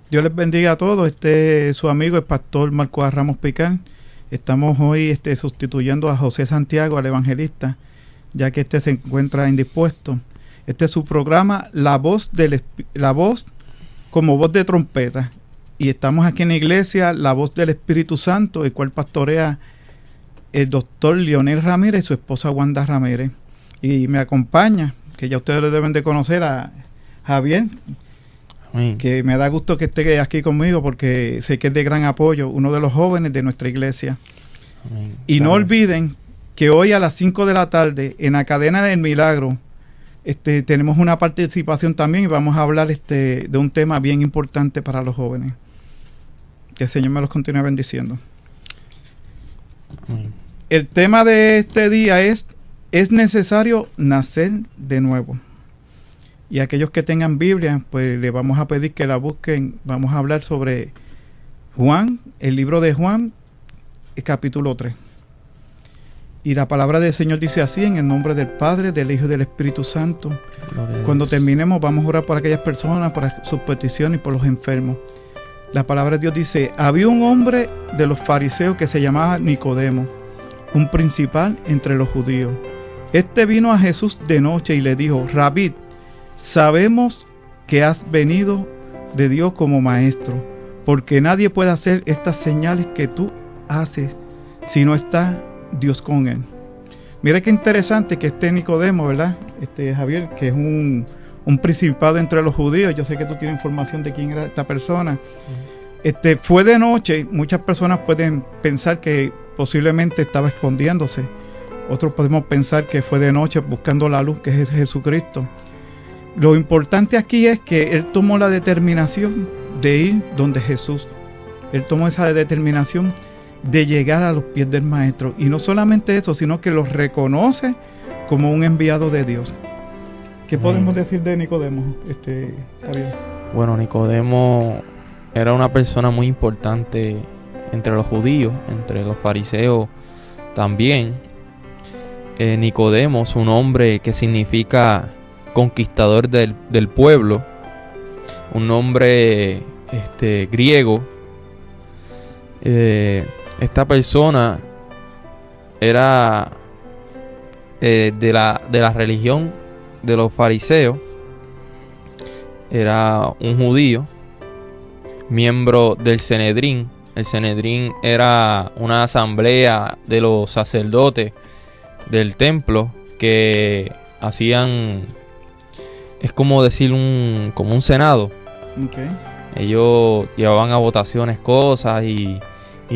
Dios les bendiga a todos. Su amigo, el pastor Marco Ramos Picar. Estamos hoy sustituyendo a José Santiago, al evangelista, ya que se encuentra indispuesto. Este es su programa, La Voz como voz de trompeta. Y estamos aquí en la iglesia, La Voz del Espíritu Santo, el cual pastorea el doctor Leonel Ramírez y su esposa Wanda Ramírez. Y me acompaña, que ya ustedes lo deben de conocer, a Javier. Amén. Que me da gusto que esté aquí conmigo porque sé que es de gran apoyo, uno de los jóvenes de nuestra iglesia. Amén. Y no olviden que hoy a las 5 de la tarde en la cadena del Milagro tenemos una participación también y vamos a hablar de un tema bien importante para los jóvenes. Que el Señor me los continúe bendiciendo. Amén. El tema de este día es necesario nacer de nuevo. Y aquellos que tengan Biblia, pues le vamos a pedir que la busquen. Vamos a hablar sobre Juan, el libro de Juan, el capítulo 3. Y la palabra del Señor dice así, en el nombre del Padre, del Hijo y del Espíritu Santo. Cuando terminemos, vamos a orar por aquellas personas, por sus peticiones y por los enfermos. La palabra de Dios dice, había un hombre de los fariseos que se llamaba Nicodemo, un principal entre los judíos. Este vino a Jesús de noche y le dijo, Rabí, sabemos que has venido de Dios como maestro, porque nadie puede hacer estas señales que tú haces si no está Dios con él. Mira qué interesante que Nicodemo, ¿verdad? Javier, que es un principado entre los judíos. Yo sé que tú tienes información de quién era esta persona. Fue de noche. Muchas personas pueden pensar que posiblemente estaba escondiéndose. Otros podemos pensar que fue de noche buscando la luz, que es Jesucristo. Lo importante aquí es que él tomó la determinación de ir donde Jesús. Él tomó esa determinación de llegar a los pies del Maestro. Y no solamente eso, sino que los reconoce como un enviado de Dios. ¿Qué podemos decir de Nicodemo, Javier? Bueno, Nicodemo era una persona muy importante entre los judíos, entre los fariseos también. Nicodemo, su nombre que significa conquistador del pueblo, un nombre griego. Esta persona era de la religión de los fariseos, era un judío, miembro del Sanedrín. El Sanedrín era una asamblea de los sacerdotes del templo que hacían, es como decir como un senado. Okay. Ellos llevaban a votaciones cosas y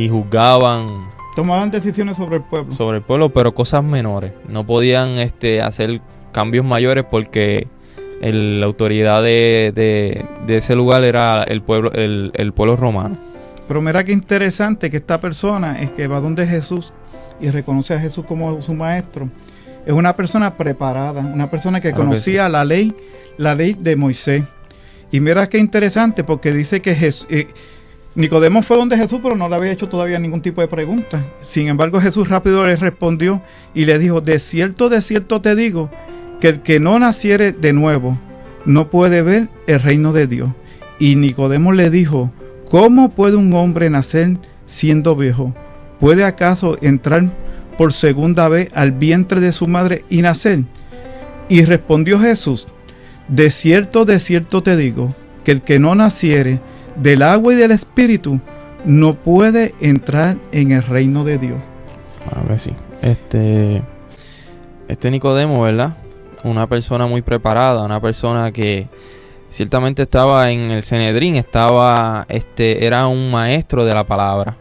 juzgaban. Tomaban decisiones sobre el pueblo. Sobre el pueblo, pero cosas menores. No podían hacer cambios mayores porque la autoridad de ese lugar era el pueblo romano. Pero mira qué interesante que esta persona es que va donde Jesús y reconoce a Jesús como su maestro. Es una persona preparada, una persona que conocía la ley de Moisés. Y mira qué interesante porque dice que Nicodemo fue donde Jesús, pero no le había hecho todavía ningún tipo de pregunta. Sin embargo, Jesús rápido le respondió y le dijo, de cierto te digo, que el que no naciere de nuevo no puede ver el reino de Dios. Y Nicodemo le dijo, ¿cómo puede un hombre nacer siendo viejo? ¿Puede acaso entrar por segunda vez al vientre de su madre y nacer? Y respondió Jesús, de cierto te digo, que el que no naciere del agua y del espíritu no puede entrar en el reino de Dios. A ver, sí. Nicodemo, ¿verdad? Una persona muy preparada, una persona que ciertamente estaba en el Sanedrín, era un maestro de la palabra.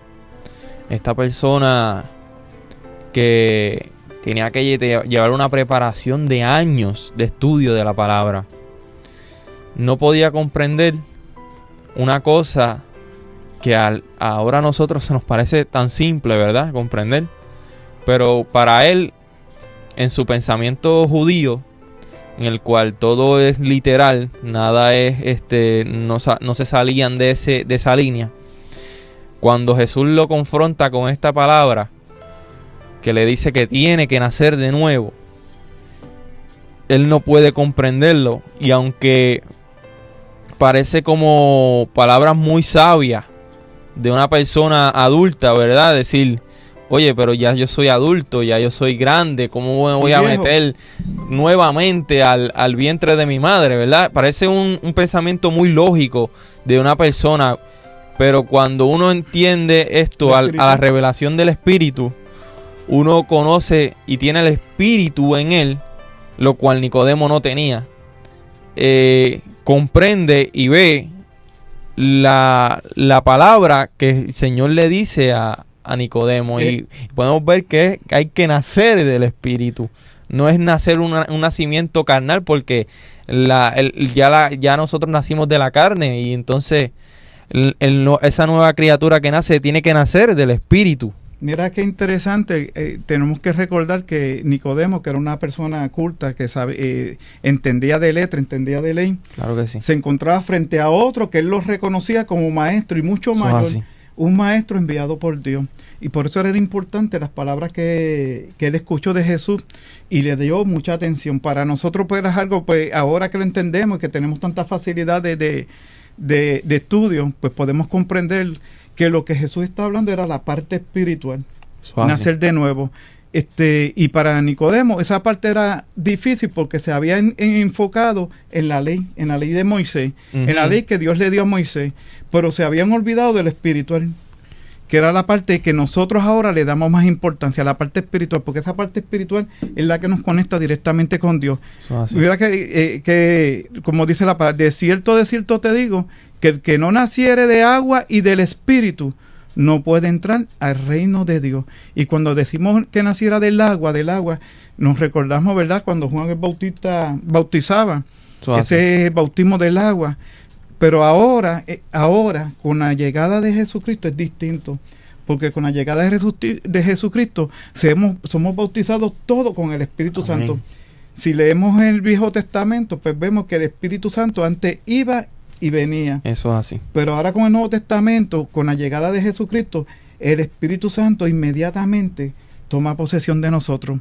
Esta persona que tenía que llevar una preparación de años de estudio de la palabra. No podía comprender una cosa que ahora a nosotros se nos parece tan simple, ¿verdad? Comprender. Pero para él, en su pensamiento judío, en el cual todo es literal, nada es, no se salían de esa línea. Cuando Jesús lo confronta con esta palabra, que le dice que tiene que nacer de nuevo, él no puede comprenderlo. Y aunque parece como palabras muy sabias de una persona adulta, ¿verdad? Decir, oye, pero ya yo soy adulto, ya yo soy grande, ¿cómo me voy a meter nuevamente al vientre de mi madre, ¿verdad? Parece un pensamiento muy lógico de una persona, pero cuando uno entiende esto a la revelación del Espíritu, uno conoce y tiene el Espíritu en él, lo cual Nicodemo no tenía. Comprende y ve la palabra que el Señor le dice a Nicodemo, y podemos ver que hay que nacer del Espíritu. No es nacer un nacimiento carnal, porque ya nosotros nacimos de la carne, y entonces esa nueva criatura que nace tiene que nacer del Espíritu. Mira qué interesante. Tenemos que recordar que Nicodemo, que era una persona culta, que entendía de letra, entendía de ley, claro que sí, se encontraba frente a otro que él lo reconocía como maestro y mucho mayor, un maestro enviado por Dios. Y por eso era importante las palabras que él escuchó de Jesús y le dio mucha atención. Para nosotros pues es algo, pues ahora que lo entendemos y que tenemos tanta facilidad de estudio, pues podemos comprender que lo que Jesús está hablando era la parte espiritual, nacer de nuevo. Y para Nicodemo esa parte era difícil porque se había enfocado en la ley de Moisés, en la ley que Dios le dio a Moisés, pero se habían olvidado del espiritual, que era la parte que nosotros ahora le damos más importancia, la parte espiritual, porque esa parte espiritual es la que nos conecta directamente con Dios. Mira que como dice la palabra, de cierto te digo, que el que no naciere de agua y del Espíritu no puede entrar al reino de Dios. Y cuando decimos que naciera del agua, nos recordamos, ¿verdad?, cuando Juan el Bautista bautizaba, ese es el bautismo del agua. Pero ahora, con la llegada de Jesucristo es distinto, porque con la llegada de Jesucristo somos bautizados todos con el Espíritu Amén. Santo. Si leemos el Viejo Testamento, pues vemos que el Espíritu Santo antes iba y venía. Eso es así. Pero ahora con el Nuevo Testamento, con la llegada de Jesucristo, el Espíritu Santo inmediatamente toma posesión de nosotros.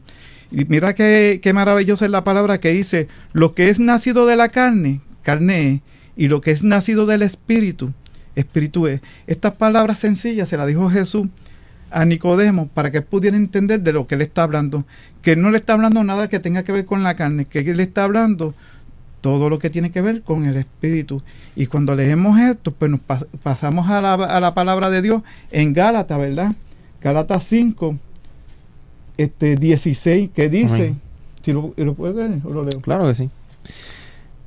Y mira qué maravillosa es la palabra que dice, lo que es nacido de la carne es, y lo que es nacido del Espíritu es. Estas palabras sencillas se las dijo Jesús a Nicodemo para que él pudiera entender de lo que él está hablando, que él no le está hablando nada que tenga que ver con la carne, que él está hablando todo lo que tiene que ver con el Espíritu. Y cuando leemos esto, pues nos pasamos a la palabra de Dios en Gálatas, ¿verdad? Gálatas 5, 16, que dice, si lo puedes leer o lo leo. Claro que sí.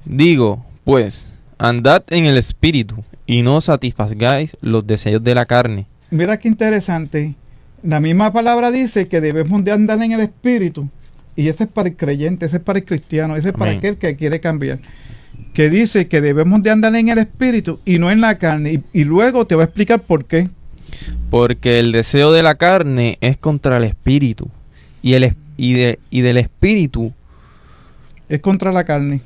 Digo, pues, andad en el Espíritu y no satisfagáis los deseos de la carne. Mira qué interesante. La misma palabra dice que debemos de andar en el Espíritu. Y ese es para el creyente, ese es para el cristiano, ese es para aquel que quiere cambiar. Que dice que debemos de andar en el Espíritu y no en la carne. Y luego te voy a explicar por qué. Porque el deseo de la carne es contra el Espíritu. Y del Espíritu es contra la carne.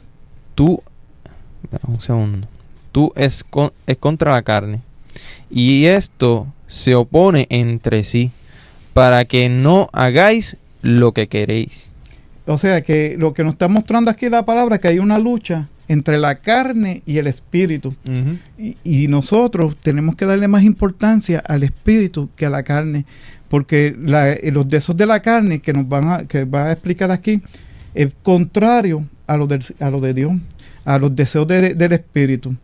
Es contra la carne. Y esto se opone entre sí, para que no hagáis lo que queréis. O sea que lo que nos está mostrando aquí la palabra es que hay una lucha entre la carne y el espíritu. Y nosotros tenemos que darle más importancia al espíritu que a la carne, porque los deseos de la carne que va a explicar aquí es contrario a lo de Dios, a los deseos del espíritu.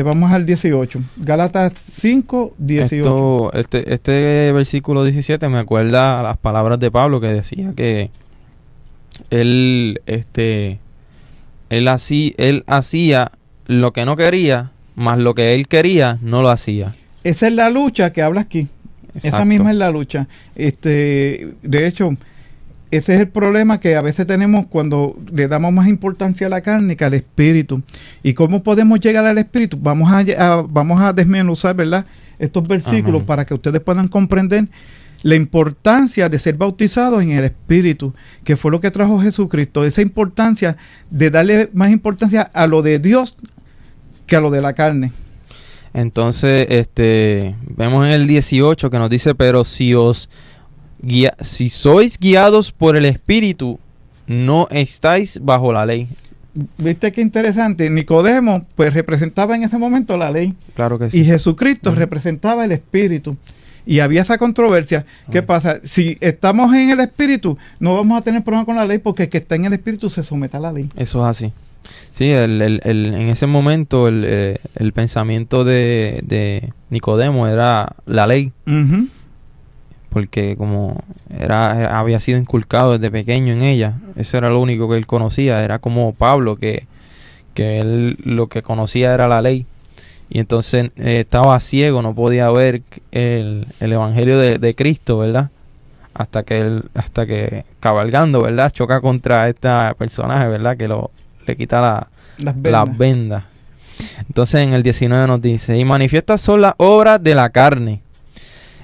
Vamos al 18. Gálatas 5, 18. Este versículo 17 me acuerda a las palabras de Pablo, que decía que él hacía lo que no quería, más lo que él quería no lo hacía. Esa es la lucha que habla aquí. Exacto. Esa misma es la lucha. De hecho, ese es el problema que a veces tenemos cuando le damos más importancia a la carne que al espíritu. ¿Y cómo podemos llegar al espíritu? Vamos a desmenuzar, ¿verdad?, estos versículos. Amén. Para que ustedes puedan comprender la importancia de ser bautizados en el espíritu, que fue lo que trajo Jesucristo. Esa importancia de darle más importancia a lo de Dios que a lo de la carne. Entonces, vemos en el 18 que nos dice, pero si sois guiados por el Espíritu, no estáis bajo la ley. viste qué interesante, Nicodemo pues representaba en ese momento la ley. Claro que sí. Y Jesucristo representaba el Espíritu. Y había esa controversia. ¿Qué pasa? Si estamos en el Espíritu, no vamos a tener problema con la ley, porque el que está en el Espíritu se somete a la ley. Eso es así. Sí, en ese momento el pensamiento de Nicodemo era la ley. Uh-huh. Porque como había sido inculcado desde pequeño en ella, eso era lo único que él conocía. Era como Pablo, que él lo que conocía era la ley. Y entonces estaba ciego, no podía ver el evangelio de Cristo, ¿verdad? Hasta que cabalgando, ¿verdad? Choca contra este personaje, ¿verdad? Que le quita las vendas. Entonces en el 19 nos dice: y manifiestas son las obras de la carne.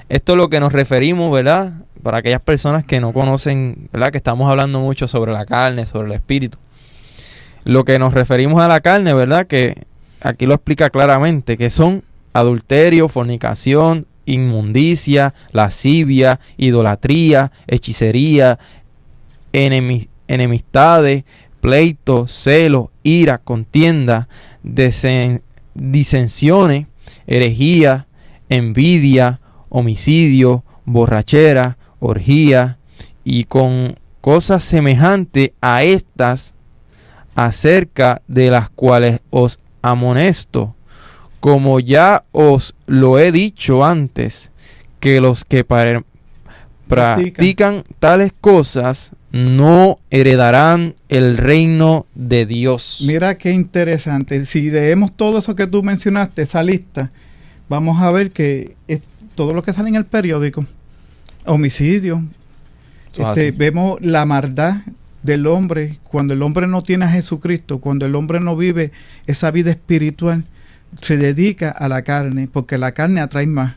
Esto es lo que nos referimos, ¿verdad? Para aquellas personas que no conocen, ¿verdad? Que estamos hablando mucho sobre la carne, sobre el espíritu. Lo que nos referimos a la carne, ¿verdad? Que aquí lo explica claramente, que son adulterio, fornicación, inmundicia, lascivia, idolatría, hechicería, enemistades, pleito, celo, ira, contienda, disensiones, herejía, envidia, homicidio, borrachera, orgía, y con cosas semejantes a estas, acerca de las cuales os amonesto, como ya os lo he dicho antes, que los que practican tales cosas no heredarán el reino de Dios. Mira qué interesante. Si leemos todo eso que tú mencionaste, esa lista, vamos a ver que es todo lo que sale en el periódico. Homicidio. Vemos la maldad del hombre, cuando el hombre no tiene a Jesucristo, cuando el hombre no vive esa vida espiritual, se dedica a la carne, porque la carne atrae más.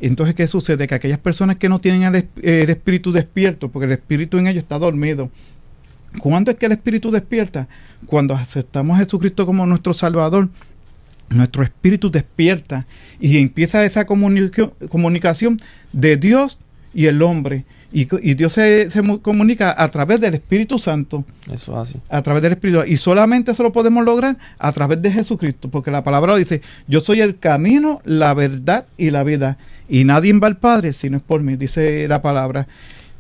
Entonces, ¿qué sucede? Que aquellas personas que no tienen el espíritu despierto, porque el espíritu en ellos está dormido. ¿Cuándo es que el espíritu despierta? Cuando aceptamos a Jesucristo como nuestro Salvador, nuestro espíritu despierta y empieza esa comunicación de Dios y el hombre. Y Dios se comunica a través del Espíritu Santo. Eso es así. A través del Espíritu. Y solamente eso lo podemos lograr a través de Jesucristo. Porque la palabra dice: yo soy el camino, la verdad y la vida. Y nadie va al Padre si no es por mí, dice la palabra.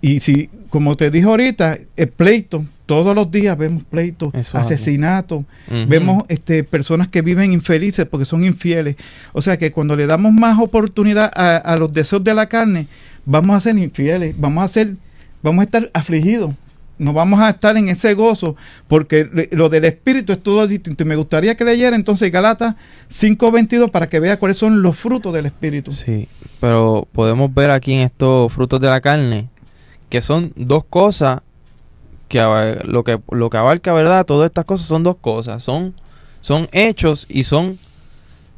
Y si, como te dije ahorita, el pleito, todos los días vemos pleitos, asesinatos, vemos personas que viven infelices porque son infieles. O sea que cuando le damos más oportunidad a los deseos de la carne, vamos a ser infieles, vamos a estar afligidos, no vamos a estar en ese gozo, porque lo del espíritu es todo distinto. Y me gustaría que leyera entonces Gálatas 5:22 para que vea cuáles son los frutos del espíritu. Sí, pero podemos ver aquí en estos frutos de la carne que son dos cosas, que lo que abarca, ¿verdad? Todas estas cosas son dos cosas, son hechos y son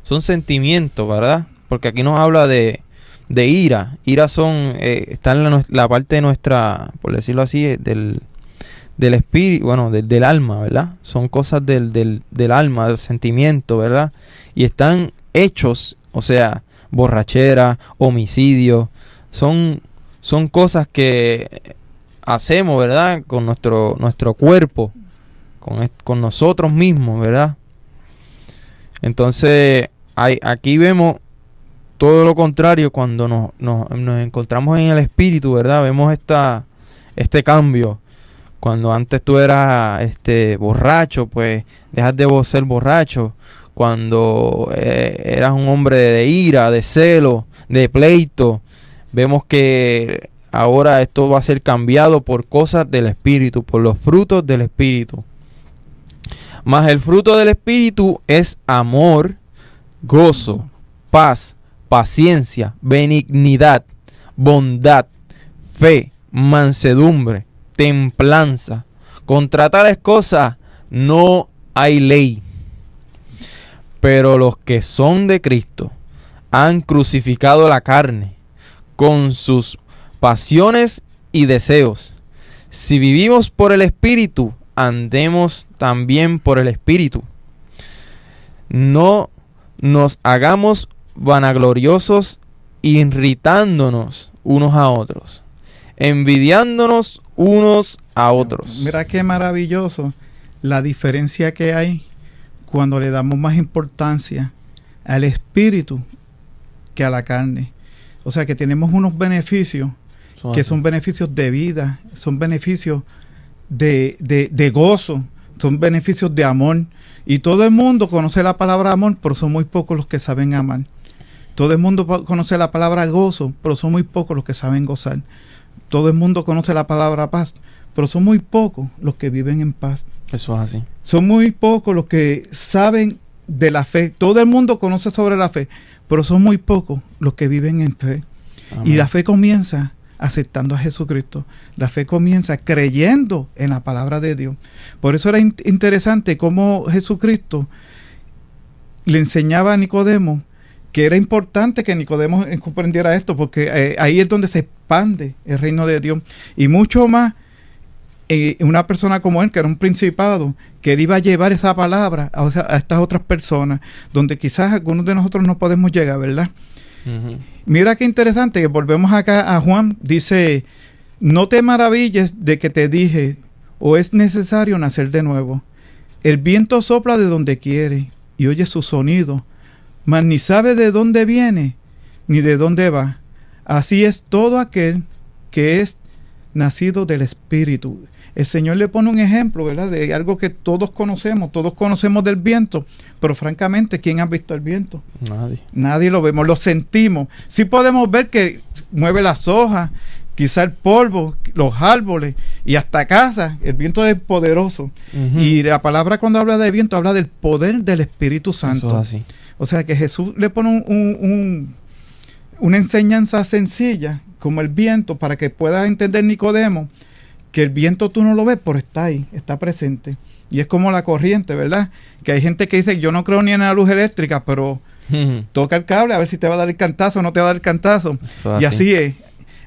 sentimientos, ¿verdad? Porque aquí nos habla de ira. Ira está en la parte de nuestra, por decirlo así, del espíritu, bueno, del alma, ¿verdad? Son cosas del alma, del sentimiento, ¿verdad? Y están hechos, o sea, borrachera, homicidio, son cosas que hacemos, ¿verdad? Con nuestro cuerpo, con nosotros mismos, ¿verdad? Entonces, aquí vemos todo lo contrario cuando nos encontramos en el espíritu, ¿verdad? Vemos este cambio. Cuando antes tú eras borracho, pues dejas de ser borracho. Cuando eras un hombre de ira, de celo, de pleito, vemos que ahora esto va a ser cambiado por cosas del espíritu, por los frutos del espíritu. Mas el fruto del espíritu es amor, gozo, paz, paciencia, benignidad, bondad, fe, mansedumbre, templanza. Contra tales cosas no hay ley. Pero los que son de Cristo han crucificado la carne con sus pasiones y deseos. Si vivimos por el Espíritu, andemos también por el Espíritu. No nos hagamos vanagloriosos, irritándonos unos a otros, envidiándonos unos a otros. Mira qué maravilloso. la diferencia que hay cuando le damos más importancia al espíritu que a la carne. O sea que tenemos unos beneficios que son beneficios de vida, son beneficios de gozo, son beneficios de amor. Y todo el mundo conoce la palabra amor, pero son muy pocos los que saben amar. Todo el mundo conoce la palabra gozo, pero son muy pocos los que saben gozar. Todo el mundo conoce la palabra paz, pero son muy pocos los que viven en paz. Eso es así. Son muy pocos los que saben de la fe. Todo el mundo conoce sobre la fe, pero son muy pocos los que viven en fe. Amén. Y la fe comienza aceptando a Jesucristo. La fe comienza creyendo en la palabra de Dios. Por eso era interesante cómo Jesucristo le enseñaba a Nicodemo que era importante que Nicodemo comprendiera esto, porque ahí es donde se expande el reino de Dios. Y mucho más, una persona como él, que era un principado, que él iba a llevar esa palabra a estas otras personas, donde quizás algunos de nosotros no podemos llegar, ¿verdad? Uh-huh. Mira qué interesante, que volvemos acá a Juan, dice, no te maravilles de que te dije, o es necesario nacer de nuevo. El viento sopla de donde quiere, y oye su sonido, mas ni sabe de dónde viene, ni de dónde va. Así es todo aquel que es nacido del Espíritu. El Señor le pone un ejemplo, ¿verdad?, de algo que todos conocemos del viento, pero francamente, ¿quién ha visto el viento? Nadie lo vemos, lo sentimos. Sí podemos ver que mueve las hojas, quizá el polvo, los árboles y hasta casas. El viento es poderoso. Uh-huh. Y la palabra cuando habla de viento, habla del poder del Espíritu Santo. Eso es así. O sea que Jesús le pone una enseñanza sencilla, como el viento, para que pueda entender Nicodemo, que el viento tú no lo ves, pero está ahí, está presente. Y es como la corriente, ¿verdad? Que hay gente que dice, yo no creo ni en la luz eléctrica, pero toca el cable a ver si te va a dar el cantazo o no te va a dar el cantazo. Y así es.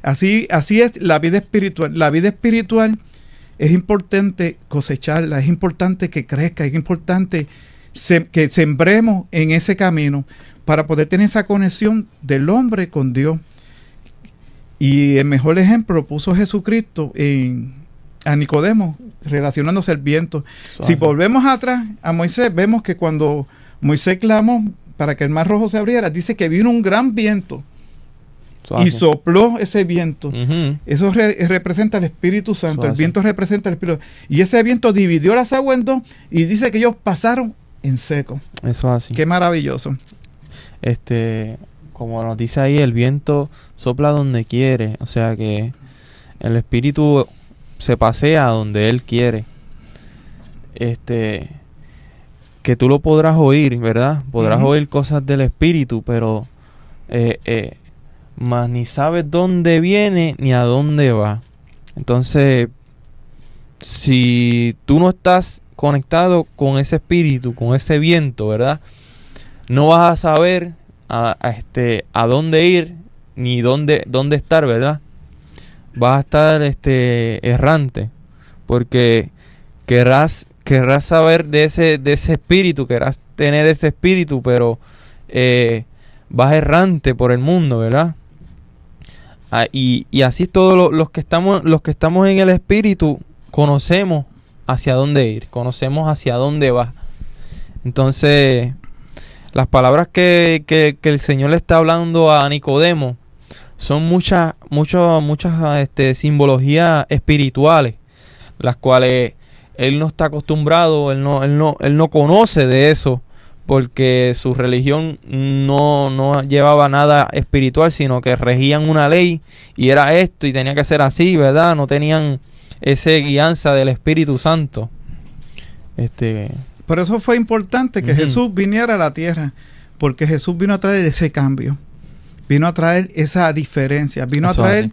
Así es la vida espiritual. La vida espiritual es importante cosecharla, es importante que crezca, es importante que sembremos en ese camino para poder tener esa conexión del hombre con Dios. Y el mejor ejemplo lo puso Jesucristo a Nicodemo, relacionándose al viento. Si volvemos atrás a Moisés, vemos que cuando Moisés clamó para que el mar rojo se abriera, dice que vino un gran viento y sopló ese viento. Uh-huh. Eso representa el Espíritu Santo. El viento representa el Espíritu. Y ese viento dividió las aguas en dos y dice que ellos pasaron en seco. Eso es así. Qué maravilloso. Como nos dice ahí, el viento sopla donde quiere. O sea que el Espíritu se pasea donde Él quiere. Que tú lo podrás oír, ¿verdad? Podrás uh-huh. oír cosas del Espíritu, pero más ni sabes dónde viene ni a dónde va. Entonces, si tú no estás conectado con ese Espíritu, con ese viento, ¿verdad?, no vas a saber a dónde ir ni dónde estar, ¿verdad? Vas a estar errante, porque querrás saber de ese espíritu, querrás tener ese espíritu, pero vas errante por el mundo, ¿verdad? Y así todos los que estamos en el espíritu conocemos hacia dónde ir, conocemos hacia dónde va. Entonces, las palabras que el Señor le está hablando a Nicodemo son muchas simbologías espirituales, las cuales él no está acostumbrado, él no conoce de eso, porque su religión no llevaba nada espiritual, sino que regían una ley y era esto y tenía que ser así, ¿verdad? No tenían ese guianza del Espíritu Santo. Por eso fue importante que uh-huh. Jesús viniera a la tierra, porque Jesús vino a traer ese cambio, vino a traer esa diferencia, vino a traer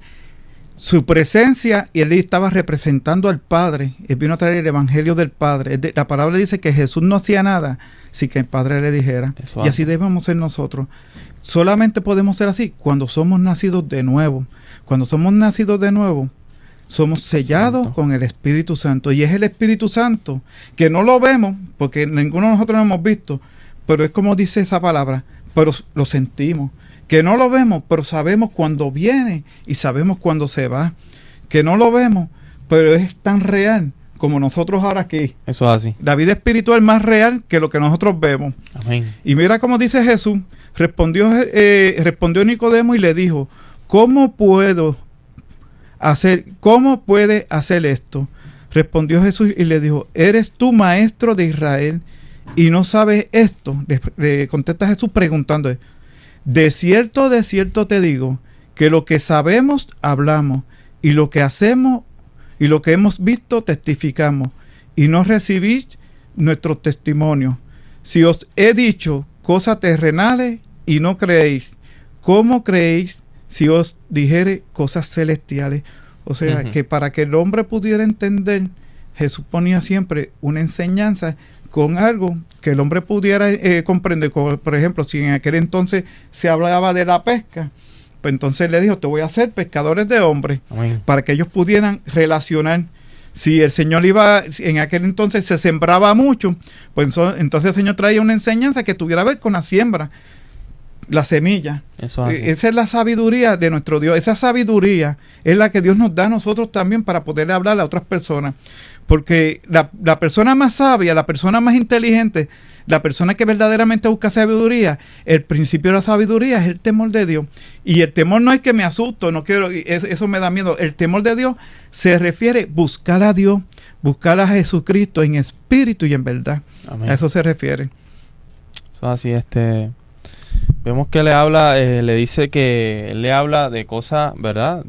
su presencia, y él estaba representando al Padre. Él vino a traer el Evangelio del Padre. La palabra dice que Jesús no hacía nada sin que el Padre le dijera. Y así debemos ser nosotros. Solamente podemos ser así cuando somos nacidos de nuevo. Cuando somos nacidos de nuevo, somos sellados con el Espíritu Santo. Y es el Espíritu Santo que no lo vemos, porque ninguno de nosotros lo hemos visto, pero es como dice esa palabra, pero lo sentimos. Que no lo vemos, pero sabemos cuándo viene y sabemos cuándo se va. Que no lo vemos, pero es tan real como nosotros ahora aquí. Eso es así. La vida espiritual es más real que lo que nosotros vemos. Amén. Y mira cómo dice Jesús, respondió Nicodemo y le dijo, ¿cómo puede hacer esto? Respondió Jesús y le dijo, ¿eres tú maestro de Israel y no sabes esto? Le contesta Jesús preguntando, de cierto te digo, que lo que sabemos hablamos, y lo que hacemos y lo que hemos visto testificamos, y no recibís nuestro testimonio. Si os he dicho cosas terrenales y no creéis, ¿cómo creéis si os dijere cosas celestiales? O sea, que para que el hombre pudiera entender, Jesús ponía siempre una enseñanza con algo que el hombre pudiera comprender. Como, por ejemplo, si en aquel entonces se hablaba de la pesca, pues entonces le dijo, te voy a hacer pescadores de hombres. Amén. Para que ellos pudieran relacionar. Si el Señor en aquel entonces se sembraba mucho, pues entonces el Señor traía una enseñanza que tuviera que ver con la siembra, la semilla. Eso es así. Esa es la sabiduría de nuestro Dios. Esa sabiduría es la que Dios nos da a nosotros también para poderle hablar a otras personas. Porque la persona más sabia, la persona más inteligente, la persona que verdaderamente busca sabiduría, el principio de la sabiduría es el temor de Dios. Y el temor no es que me asusto, no quiero, eso me da miedo. El temor de Dios se refiere a buscar a Dios, buscar a Jesucristo en espíritu y en verdad. Amén. A eso se refiere. Eso así, vemos que le habla, le dice que él le habla de cosas, ¿verdad?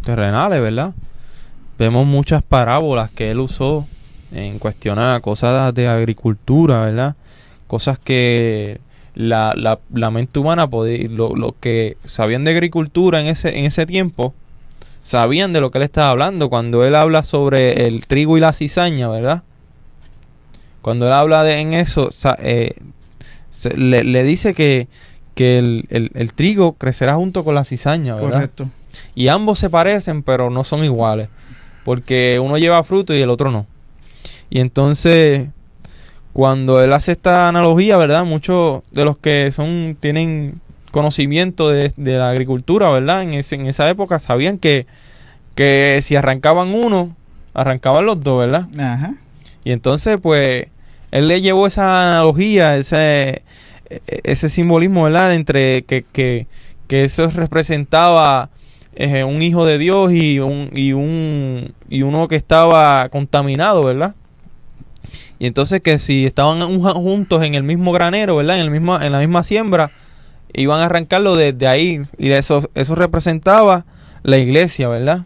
Terrenales, ¿verdad? Vemos muchas parábolas que él usó en cuestión a cosas de agricultura, ¿verdad? Cosas que la mente humana podía, lo que sabían de agricultura en ese tiempo, sabían de lo que él estaba hablando. Cuando él habla sobre el trigo y la cizaña, ¿verdad? Cuando él habla en eso, le dice que el trigo crecerá junto con la cizaña, ¿verdad? Correcto. Y ambos se parecen, pero no son iguales, porque uno lleva fruto y el otro no. Y entonces, cuando él hace esta analogía, ¿verdad? Muchos de los que tienen conocimiento de la agricultura, ¿verdad? En esa época sabían que si arrancaban uno, arrancaban los dos, ¿verdad? Ajá. Y entonces, pues, él le llevó esa analogía, ese simbolismo, ¿verdad? Entre que eso representaba un hijo de Dios y uno que estaba contaminado, ¿verdad? Y entonces que si estaban juntos en el mismo granero, ¿verdad? En la misma siembra, iban a arrancarlo desde ahí. Y eso representaba la iglesia, ¿verdad?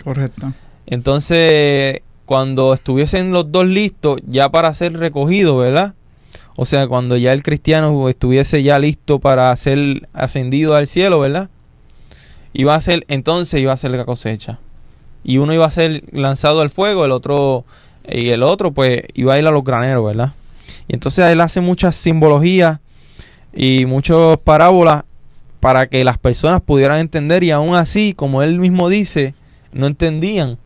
Correcto. Entonces, cuando estuviesen los dos listos ya para ser recogidos, ¿verdad? O sea, cuando ya el cristiano estuviese ya listo para ser ascendido al cielo, ¿verdad? Iba a ser la cosecha. Y uno iba a ser lanzado al fuego, el otro pues iba a ir a los graneros, ¿verdad? Y entonces él hace muchas simbologías y muchas parábolas para que las personas pudieran entender, y aún así, como él mismo dice, no entendían.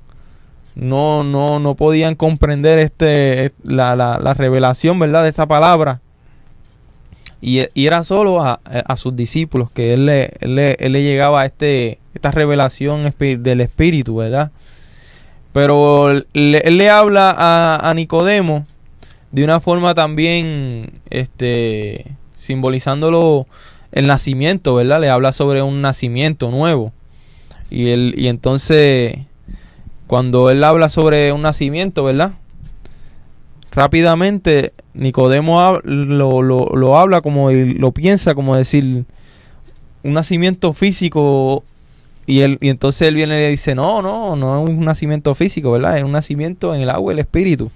No podían comprender la revelación, ¿verdad?, de esta palabra. Y era solo a sus discípulos que él le llegaba a esta revelación del Espíritu, ¿verdad? Pero él le habla a Nicodemo de una forma también simbolizándolo el nacimiento, ¿verdad? Le habla sobre un nacimiento nuevo. Y entonces, cuando él habla sobre un nacimiento, ¿verdad?, rápidamente Nicodemo lo habla como lo piensa, como decir un nacimiento físico, y entonces él viene y le dice, no es un nacimiento físico, ¿verdad? Es un nacimiento en el agua y el espíritu.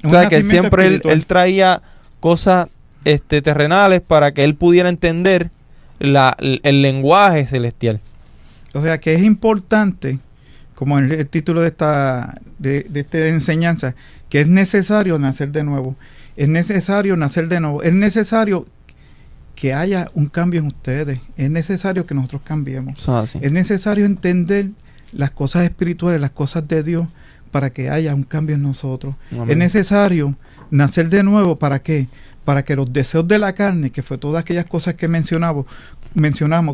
O sea, que siempre él traía cosas terrenales para que él pudiera entender el lenguaje celestial. O sea, que es importante, como en el título de esta enseñanza, que es necesario nacer de nuevo. Es necesario nacer de nuevo. Es necesario que haya un cambio en ustedes. Es necesario que nosotros cambiemos. Es necesario entender las cosas espirituales, las cosas de Dios, para que haya un cambio en nosotros. Amén. Es necesario nacer de nuevo. ¿Para qué? Para que los deseos de la carne, que fue todas aquellas cosas que mencionamos,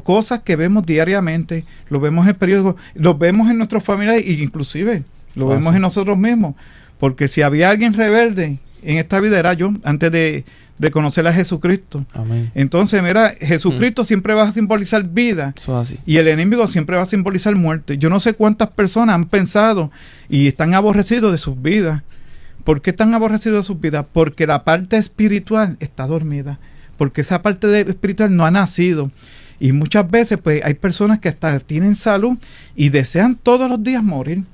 cosas que vemos diariamente, lo vemos en el periódico, lo vemos en nuestros familiares e inclusive lo vemos en nosotros mismos. Porque si había alguien rebelde en esta vida era yo, antes de conocer a Jesucristo. Amén. Entonces, mira, Jesucristo siempre va a simbolizar vida. Eso es así. Y el enemigo siempre va a simbolizar muerte. Yo no sé cuántas personas han pensado y están aborrecidos de sus vidas. ¿Por qué están aborrecidos de sus vidas? Porque la parte espiritual está dormida. Porque esa parte espiritual no ha nacido. Y muchas veces pues hay personas que hasta tienen salud y desean todos los días morir.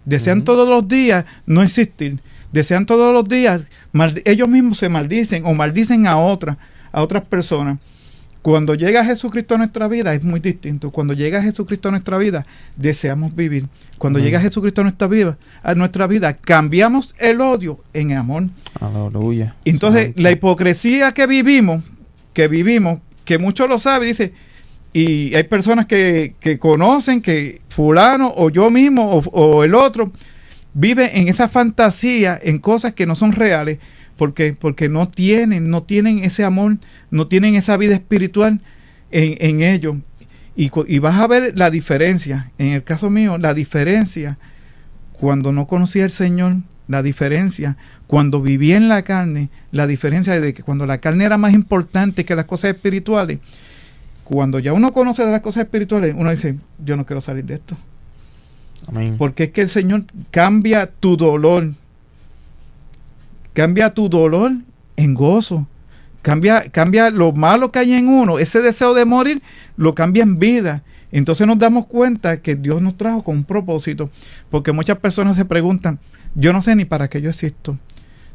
Desean todos los días no existir. Desean todos los días, ellos mismos se maldicen o maldicen a otras personas. Cuando llega Jesucristo a nuestra vida es muy distinto. Cuando llega Jesucristo a nuestra vida, deseamos vivir. Cuando llega Jesucristo a nuestra vida, cambiamos el odio en amor. Aleluya. Entonces, la hipocresía que vivimos, que muchos lo saben, dice, y hay personas que conocen que fulano o yo mismo o el otro vive en esa fantasía, en cosas que no son reales, porque no tienen ese amor, no tienen esa vida espiritual en ellos. Y vas a ver la diferencia, en el caso mío, la diferencia cuando no conocía al Señor, la diferencia cuando vivía en la carne, la diferencia de que cuando la carne era más importante que las cosas espirituales, cuando ya uno conoce de las cosas espirituales, uno dice, yo no quiero salir de esto. Amén. Porque es que el Señor cambia tu dolor en gozo, cambia lo malo que hay en uno, ese deseo de morir, lo cambia en vida. Entonces nos damos cuenta que Dios nos trajo con un propósito, porque muchas personas se preguntan, yo no sé ni para qué yo existo,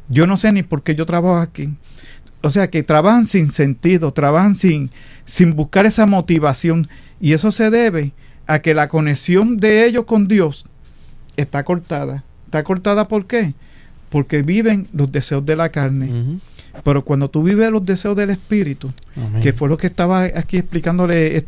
yo no sé ni por qué yo trabajo aquí. O sea, que trabajan sin sentido, trabajan sin buscar esa motivación, y eso se debe a que la conexión de ellos con Dios está cortada. ¿Está cortada por qué? Porque viven los deseos de la carne. Pero cuando tú vives los deseos del Espíritu, Amén, que fue lo que estaba aquí explicándole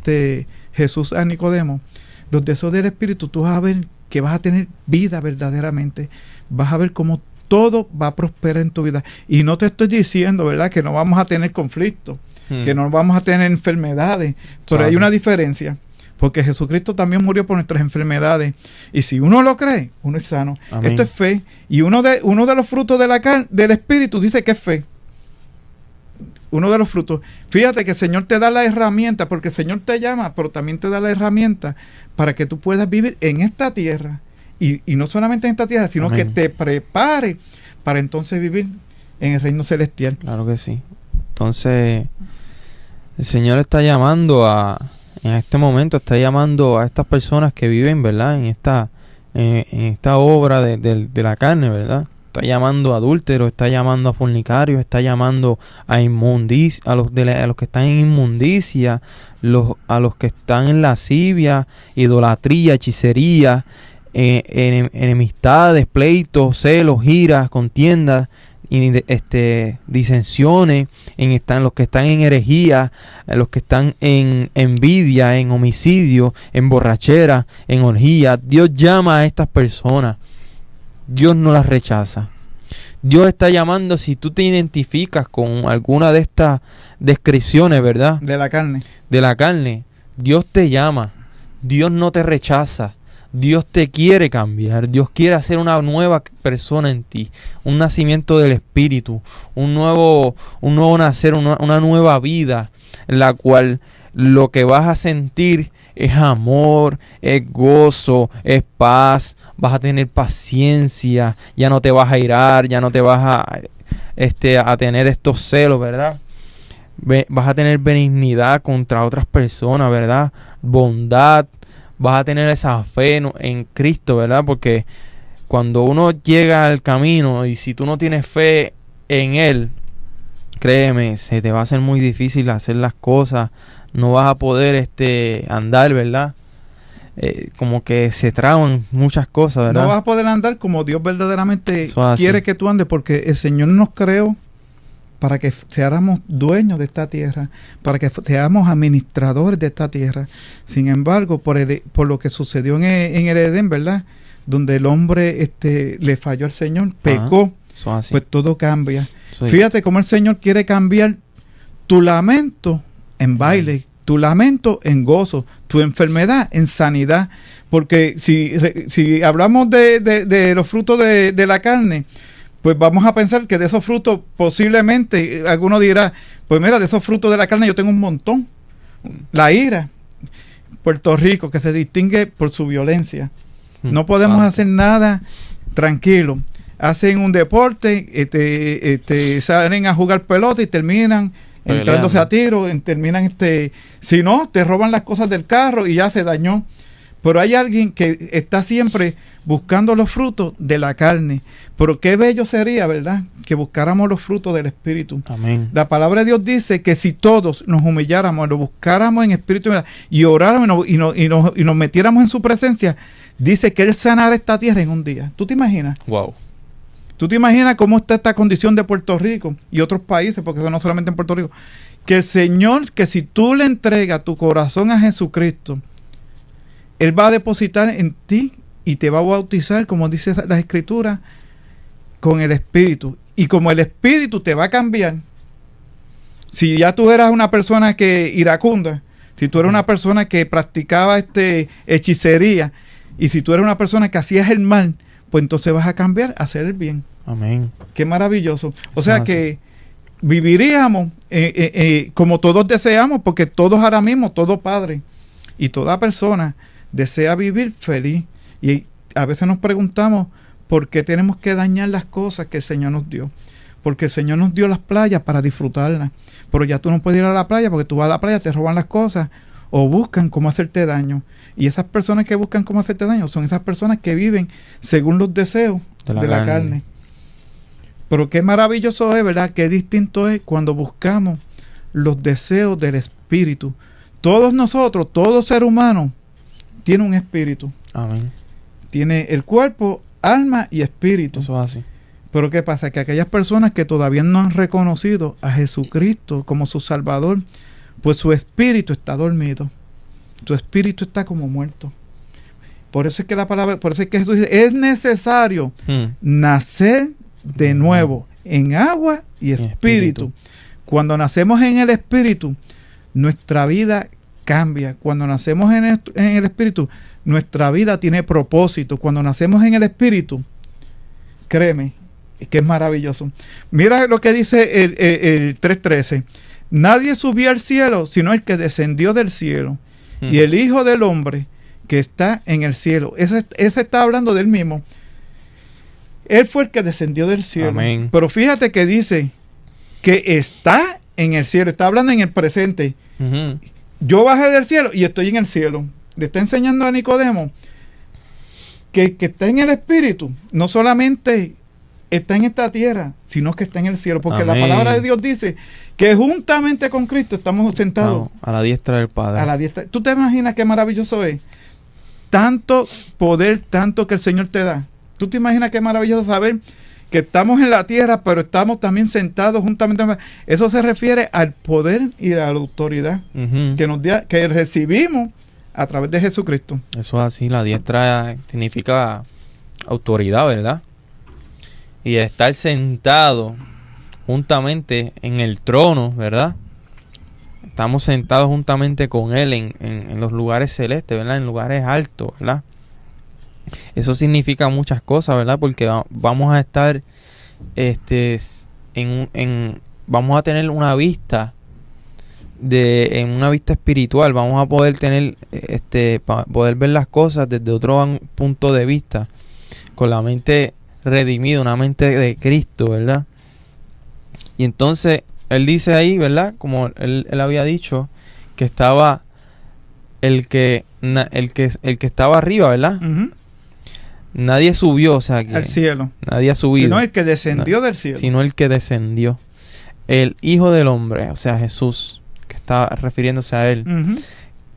Jesús a Nicodemo, los deseos del Espíritu, tú vas a ver que vas a tener vida verdaderamente. Vas a ver cómo todo va a prosperar en tu vida. Y no te estoy diciendo, ¿verdad?, que no vamos a tener conflictos, que no vamos a tener enfermedades, pero hay una diferencia. Porque Jesucristo también murió por nuestras enfermedades. Y si uno lo cree, uno es sano. Amén. Esto es fe. Y uno de los frutos de la carne, del Espíritu, dice que es fe. Uno de los frutos. Fíjate que el Señor te da la herramienta, porque el Señor te llama, pero también te da la herramienta para que tú puedas vivir en esta tierra. Y no solamente en esta tierra, sino Amén, que te prepare para entonces vivir en el reino celestial. Claro que sí. Entonces, el Señor está llamando en este momento está llamando a estas personas que viven, ¿verdad?, en esta obra de la carne, ¿verdad? Está llamando a adúlteros, está llamando a fornicarios, está llamando a inmundicia, a los que están en inmundicia, a los que están en lascivia, idolatría, hechicería, enemistades, pleitos, celos, iras, contiendas, disensiones, en los que están en herejía, en los que están en envidia, en homicidio, en borrachera, en orgía. Dios llama a estas personas. Dios no las rechaza. Dios está llamando, si tú te identificas con alguna de estas descripciones, ¿verdad?, de la carne, Dios te llama. Dios no te rechaza. Dios te quiere cambiar. Dios quiere hacer una nueva persona en ti, un nacimiento del Espíritu, un nuevo nacer, una nueva vida, en la cual lo que vas a sentir es amor, es gozo, es paz. Vas a tener paciencia, ya no te vas a irar, ya no te vas a tener estos celos, ¿verdad? Vas a tener benignidad contra otras personas, ¿verdad? Bondad. Vas a tener esa fe en Cristo, ¿verdad? Porque cuando uno llega al camino y si tú no tienes fe en Él, créeme, se te va a hacer muy difícil hacer las cosas. No vas a poder andar, ¿verdad? Como que se traban muchas cosas, ¿verdad? No vas a poder andar como Dios verdaderamente quiere que tú andes, porque el Señor nos creó para que seamos dueños de esta tierra, para que seamos administradores de esta tierra. Sin embargo, por lo que sucedió en el Edén, ¿verdad?, donde el hombre le falló al Señor, pecó, pues todo cambia. Sí. Fíjate cómo el Señor quiere cambiar tu lamento en baile, tu lamento en gozo, tu enfermedad en sanidad. Porque si hablamos de los frutos de la carne, pues vamos a pensar que de esos frutos posiblemente, alguno dirá, pues mira, de esos frutos de la carne yo tengo un montón. La ira, Puerto Rico, que se distingue por su violencia. No podemos hacer nada tranquilo. Hacen un deporte, salen a jugar pelota y terminan entrándose a tiro, si no, te roban las cosas del carro y ya se dañó. Pero hay alguien que está siempre buscando los frutos de la carne. Pero qué bello sería, ¿verdad?, que buscáramos los frutos del Espíritu. Amén. La palabra de Dios dice que si todos nos humilláramos, lo buscáramos en espíritu y oráramos y nos metiéramos en su presencia, dice que Él sanará esta tierra en un día. ¿Tú te imaginas? Wow. ¿Tú te imaginas cómo está esta condición de Puerto Rico y otros países, porque eso no solamente en Puerto Rico? Que el Señor, que si tú le entregas tu corazón a Jesucristo, Él va a depositar en ti y te va a bautizar, como dice la Escritura, con el Espíritu. Y como el Espíritu te va a cambiar, si ya tú eras una persona que iracunda, si tú eras una persona que practicaba hechicería, y si tú eres una persona que hacías el mal, pues entonces vas a cambiar a hacer el bien. Amén. Qué maravilloso. O sea que viviríamos como todos deseamos, porque todos ahora mismo, todo padre y toda persona desea vivir feliz. Y a veces nos preguntamos por qué tenemos que dañar las cosas que el Señor nos dio. Porque el Señor nos dio las playas para disfrutarlas. Pero ya tú no puedes ir a la playa, porque tú vas a la playa, te roban las cosas o buscan cómo hacerte daño. Y esas personas que buscan cómo hacerte daño son esas personas que viven según los deseos de la carne. Pero qué maravilloso es, ¿verdad? Qué distinto es cuando buscamos los deseos del Espíritu. Todos nosotros, todo ser humano tiene un espíritu. Amén. Tiene el cuerpo, alma y espíritu. Eso es así. Pero ¿qué pasa? Que aquellas personas que todavía no han reconocido a Jesucristo como su Salvador, pues su espíritu está dormido. Su espíritu está como muerto. Por eso es que Jesús dice, es necesario nacer de nuevo en agua y espíritu. Cuando nacemos en el espíritu, nuestra vida cambia. Cuando nacemos en el espíritu, nuestra vida tiene propósito. Cuando nacemos en el espíritu, créeme, que es maravilloso. Mira lo que dice el 3:13. Nadie subió al cielo, sino el que descendió del cielo. Y el Hijo del Hombre que está en el cielo. Ese está hablando del mismo. Él fue el que descendió del cielo. Amén. Pero fíjate que dice que está en el cielo. Está hablando en el presente. Yo bajé del cielo y estoy en el cielo. Le está enseñando a Nicodemo que está en el espíritu. No solamente está en esta tierra, sino que está en el cielo. Porque Amén. la palabra de Dios dice que juntamente con Cristo estamos sentados a la diestra del Padre. A la diestra. ¿Tú te imaginas qué maravilloso es? Tanto poder, tanto que el Señor te da. ¿Tú te imaginas qué maravilloso saber que estamos en la tierra, pero estamos también sentados juntamente? Eso se refiere al poder y a la autoridad que recibimos a través de Jesucristo. Eso es así. La diestra significa autoridad, ¿verdad? Y estar sentado juntamente en el trono, ¿verdad? Estamos sentados juntamente con Él en los lugares celestes, ¿verdad? En lugares altos, ¿verdad? Eso significa muchas cosas, ¿verdad? Porque vamos a estar vamos a tener una vista en una vista espiritual. Vamos a poder tener poder ver las cosas desde otro punto de vista, con la mente redimida, una mente de Cristo, ¿verdad? Y entonces él dice ahí, ¿verdad? Como él había dicho, que estaba el que estaba arriba, ¿verdad? Nadie subió, o sea que al cielo. Nadie ha subido. Sino el que descendió del cielo. Sino el que descendió. El Hijo del Hombre, o sea, Jesús, que está refiriéndose a él,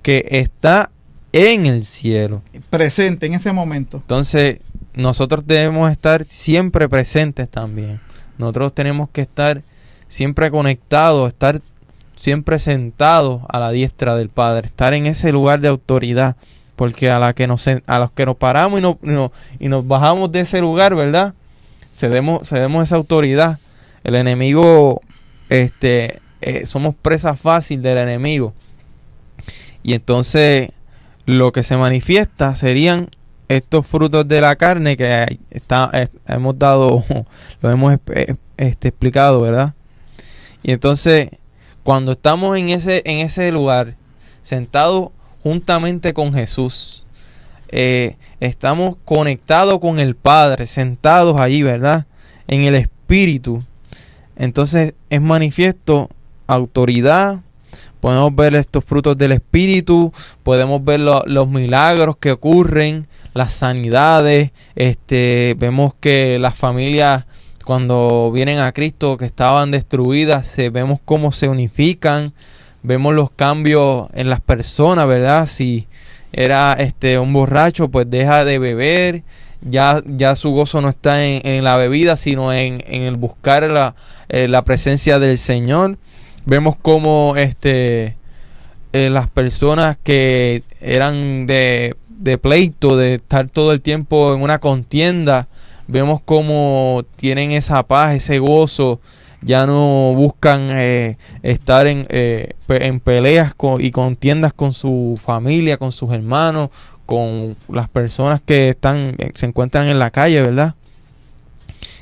que está en el cielo. Presente en ese momento. Entonces, nosotros debemos estar siempre presentes también. Nosotros tenemos que estar siempre conectados, estar siempre sentados a la diestra del Padre, estar en ese lugar de autoridad, porque a los que nos paramos y nos bajamos de ese lugar, ¿verdad? Cedemos esa autoridad. El enemigo, somos presa fácil del enemigo. Y entonces lo que se manifiesta serían estos frutos de la carne que hemos dado, lo hemos explicado, ¿verdad? Y entonces, cuando estamos en ese lugar, sentados juntamente con Jesús, estamos conectados con el Padre, sentados allí, ¿verdad? En el Espíritu. Entonces es manifiesto autoridad. Podemos ver estos frutos del Espíritu, podemos ver los milagros que ocurren, las sanidades. Vemos que las familias, cuando vienen a Cristo, que estaban destruidas, vemos cómo se unifican. Vemos los cambios en las personas, ¿verdad? Si era un borracho, pues deja de beber. Ya su gozo no está en la bebida, sino en el buscar la presencia del Señor. Vemos cómo las personas que eran de pleito, de estar todo el tiempo en una contienda, vemos cómo tienen esa paz, ese gozo. Ya no buscan estar en peleas y contiendas con su familia, con sus hermanos, con las personas que se encuentran en la calle, ¿verdad?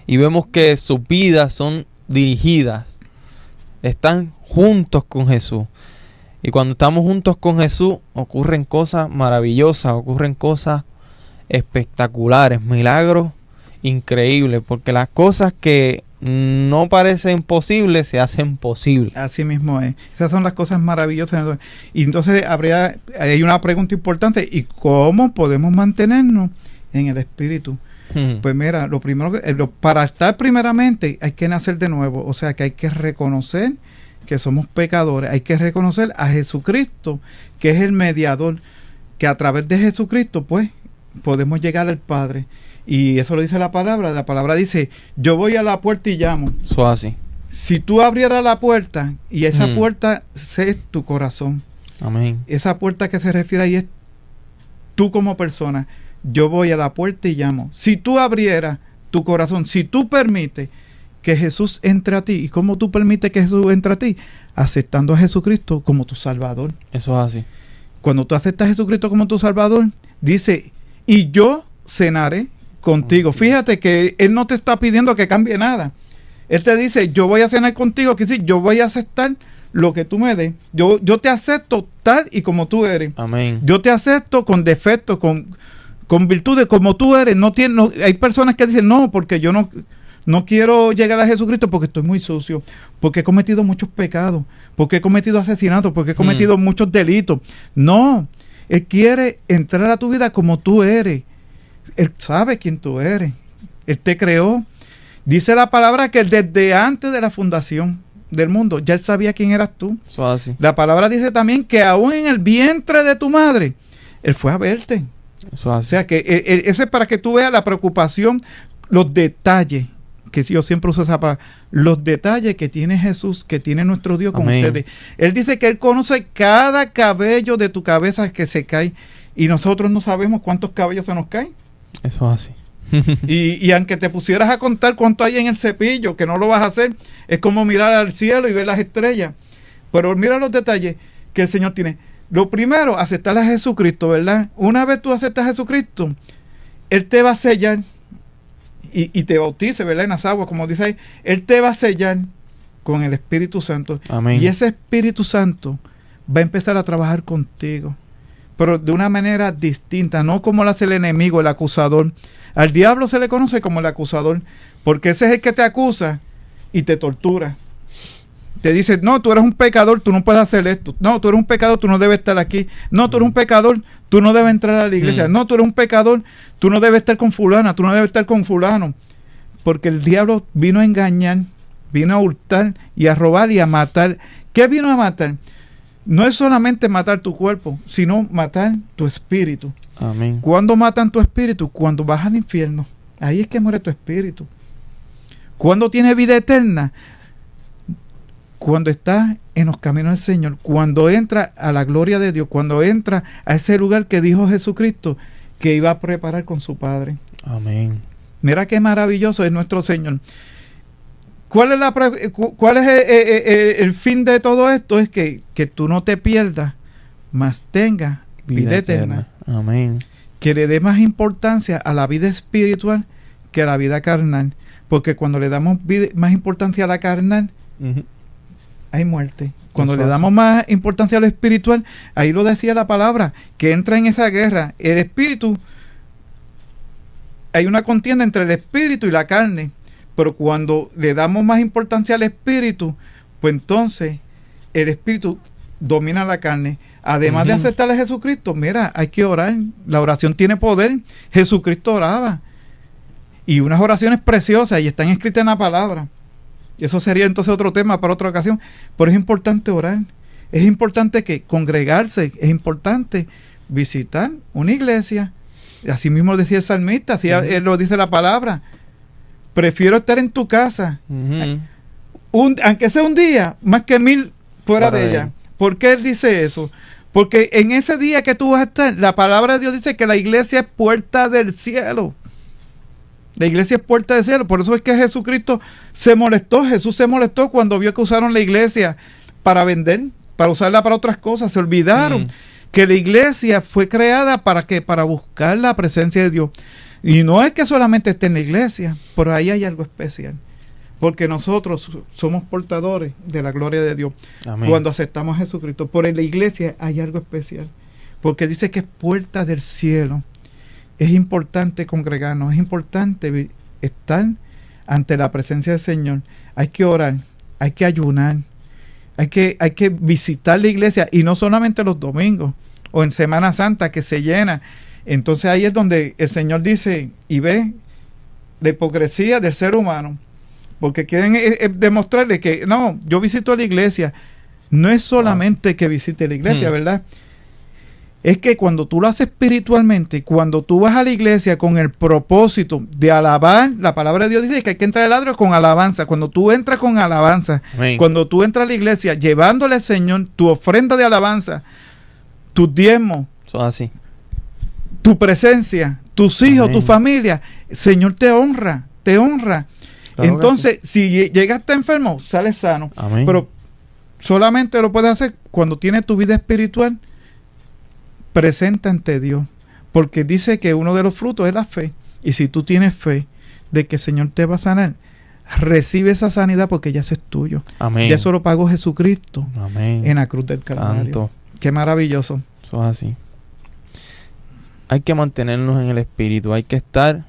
Y vemos que sus vidas son dirigidas, están juntos con Jesús. Y cuando estamos juntos con Jesús, ocurren cosas maravillosas, ocurren cosas espectaculares, milagros increíbles, porque las cosas que no parecen posibles se hacen posibles. Así mismo es. Esas son las cosas maravillosas. Y entonces hay una pregunta importante: ¿y cómo podemos mantenernos en el Espíritu? Pues mira, lo primero para estar primeramente hay que nacer de nuevo. O sea que hay que reconocer que somos pecadores. Hay que reconocer a Jesucristo, que es el mediador, que a través de Jesucristo pues podemos llegar al Padre. Y eso lo dice la palabra. La palabra dice: yo voy a la puerta y llamo. Eso así. Si tú abrieras la puerta, y esa puerta es tu corazón. Amén. Esa puerta que se refiere ahí es tú como persona. Yo voy a la puerta y llamo. Si tú abrieras tu corazón, si tú permites que Jesús entre a ti. ¿Y cómo tú permites que Jesús entre a ti? Aceptando a Jesucristo como tu Salvador. Eso es así. Cuando tú aceptas a Jesucristo como tu Salvador, dice: y yo cenaré contigo. Fíjate que Él no te está pidiendo que cambie nada. Él te dice: yo voy a cenar contigo, que sí, yo voy a aceptar lo que tú me des. Yo te acepto tal y como tú eres. Amén. Yo te acepto con defectos, con virtudes como tú eres. Hay personas que dicen: no, porque yo no quiero llegar a Jesucristo porque estoy muy sucio, porque he cometido muchos pecados, porque he cometido asesinatos, porque he cometido muchos delitos. No, Él quiere entrar a tu vida como tú eres. Él sabe quién tú eres. Él te creó. Dice la palabra que desde antes de la fundación del mundo ya Él sabía quién eras tú. Eso así. La palabra dice también que aún en el vientre de tu madre Él fue a verte. Eso así. O sea que ese es para que tú veas la preocupación, los detalles, que yo siempre uso esa palabra, los detalles que tiene Jesús, que tiene nuestro Dios con ustedes. Él dice que Él conoce cada cabello de tu cabeza que se cae, y nosotros no sabemos cuántos cabellos se nos caen. Eso es así. y aunque te pusieras a contar cuánto hay en el cepillo, que no lo vas a hacer, es como mirar al cielo y ver las estrellas. Pero mira los detalles que el Señor tiene. Lo primero, aceptar a Jesucristo, ¿verdad? Una vez tú aceptas a Jesucristo, Él te va a sellar y te bautice, ¿verdad? En las aguas, como dice ahí. Él te va a sellar con el Espíritu Santo. Amén. Y ese Espíritu Santo va a empezar a trabajar contigo, pero de una manera distinta, no como lo hace el enemigo, el acusador. Al diablo se le conoce como el acusador, porque ese es el que te acusa y te tortura. Te dice: no, tú eres un pecador, tú no puedes hacer esto. No, tú eres un pecador, tú no debes estar aquí. No, tú eres un pecador, tú no debes entrar a la iglesia. No, tú eres un pecador, tú no debes estar con fulana, tú no debes estar con fulano. Porque el diablo vino a engañar, vino a hurtar y a robar y a matar. ¿Qué vino a matar? No es solamente matar tu cuerpo, sino matar tu espíritu. Amén. ¿Cuándo matan tu espíritu? Cuando vas al infierno. Ahí es que muere tu espíritu. ¿Cuándo tienes vida eterna? Cuando estás en los caminos del Señor, cuando entra a la gloria de Dios, cuando entra a ese lugar que dijo Jesucristo que iba a preparar con su Padre. Amén. Mira qué maravilloso es nuestro Señor. ¿Cuál es el fin de todo esto? Es que tú no te pierdas mas tenga vida eterna. Amén. Que le dé más importancia a la vida espiritual que a la vida carnal. Porque cuando le damos más importancia a la carnal, hay muerte. Cuando le damos más importancia a lo espiritual, ahí lo decía la palabra, que entra en esa guerra. El espíritu, hay una contienda entre el espíritu y la carne. Pero cuando le damos más importancia al espíritu, pues entonces el espíritu domina la carne. Además de aceptar a Jesucristo, mira, hay que orar. La oración tiene poder. Jesucristo oraba. Y unas oraciones preciosas y están escritas en la palabra. Y eso sería entonces otro tema para otra ocasión. Pero es importante orar. Es importante que congregarse. Es importante visitar una iglesia. Así mismo decía el salmista, así lo dice la palabra. Prefiero estar en tu casa, aunque sea un día, más que 1000 fuera de ella. ¿Por qué él dice eso? Porque en ese día que tú vas a estar, la palabra de Dios dice que la iglesia es puerta del cielo. La iglesia es puerta del cielo. Por eso es que Jesucristo se molestó. Jesús se molestó cuando vio que usaron la iglesia para vender, para usarla para otras cosas. Se olvidaron que la iglesia fue creada para ¿qué? Para buscar la presencia de Dios. Y no es que solamente esté en la iglesia, pero ahí hay algo especial. Porque nosotros somos portadores de la gloria de Dios. Amén. Cuando aceptamos a Jesucristo. Por en la iglesia hay algo especial. Porque dice que es puerta del cielo. Es importante congregarnos, es importante estar ante la presencia del Señor. Hay que orar, hay que ayunar, hay que visitar la iglesia. Y no solamente los domingos o en Semana Santa que se llena. Entonces ahí es donde el Señor dice y ve la hipocresía del ser humano. Porque quieren demostrarle que, no, yo visito la iglesia. No es solamente que visite la iglesia, ¿verdad? Es que cuando tú lo haces espiritualmente, cuando tú vas a la iglesia con el propósito de alabar, la palabra de Dios dice que hay que entrar al adro con alabanza. Cuando tú entras con alabanza, cuando tú entras a la iglesia llevándole al Señor tu ofrenda de alabanza, tus diezmos, así, tu presencia, tus hijos, tu familia, el Señor te honra, te honra. Claro. Entonces, si llegaste enfermo, sales sano. Amén. Pero solamente lo puedes hacer cuando tienes tu vida espiritual presente ante Dios. Porque dice que uno de los frutos es la fe. Y si tú tienes fe de que el Señor te va a sanar, recibe esa sanidad porque ya eso es tuyo. Amén. Ya eso lo pagó Jesucristo. Amén. En la cruz del Calvario. Santo. Qué maravilloso. Eso es así. Hay que mantenernos en el espíritu. Hay que estar,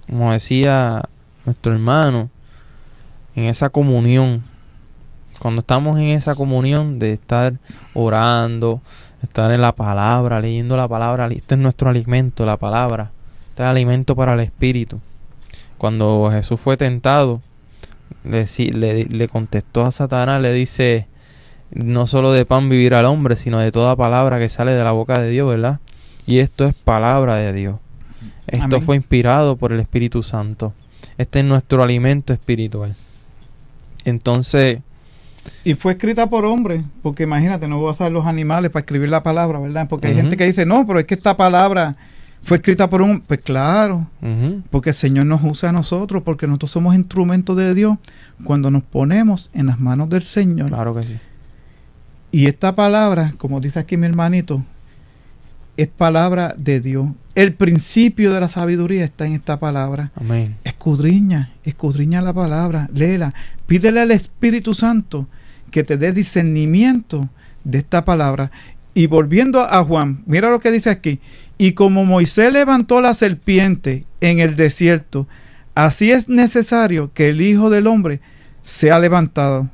como decía nuestro hermano, en esa comunión. Cuando estamos en esa comunión de estar orando, estar en la palabra, leyendo la palabra, este es nuestro alimento, la palabra. Este es alimento para el espíritu. Cuando Jesús fue tentado, le contestó a Satanás, le dice, no solo de pan vivirá el hombre, sino de toda palabra que sale de la boca de Dios, ¿verdad? Y esto es palabra de Dios. Esto Amén. Fue inspirado por el Espíritu Santo. Este es nuestro alimento espiritual. Entonces... Y fue escrita por hombres, porque imagínate, no voy a usar los animales para escribir la palabra, ¿verdad? Porque hay gente que dice, no, pero es que esta palabra fue escrita por un... Pues claro, porque el Señor nos usa a nosotros, porque nosotros somos instrumentos de Dios cuando nos ponemos en las manos del Señor. Claro que sí. Y esta palabra, como dice aquí mi hermanito, es palabra de Dios. El principio de la sabiduría está en esta palabra. Amén. Escudriña la palabra, léela. Pídele al Espíritu Santo que te dé discernimiento de esta palabra. Y volviendo a Juan, mira lo que dice aquí. Y como Moisés levantó la serpiente en el desierto, así es necesario que el Hijo del Hombre sea levantado,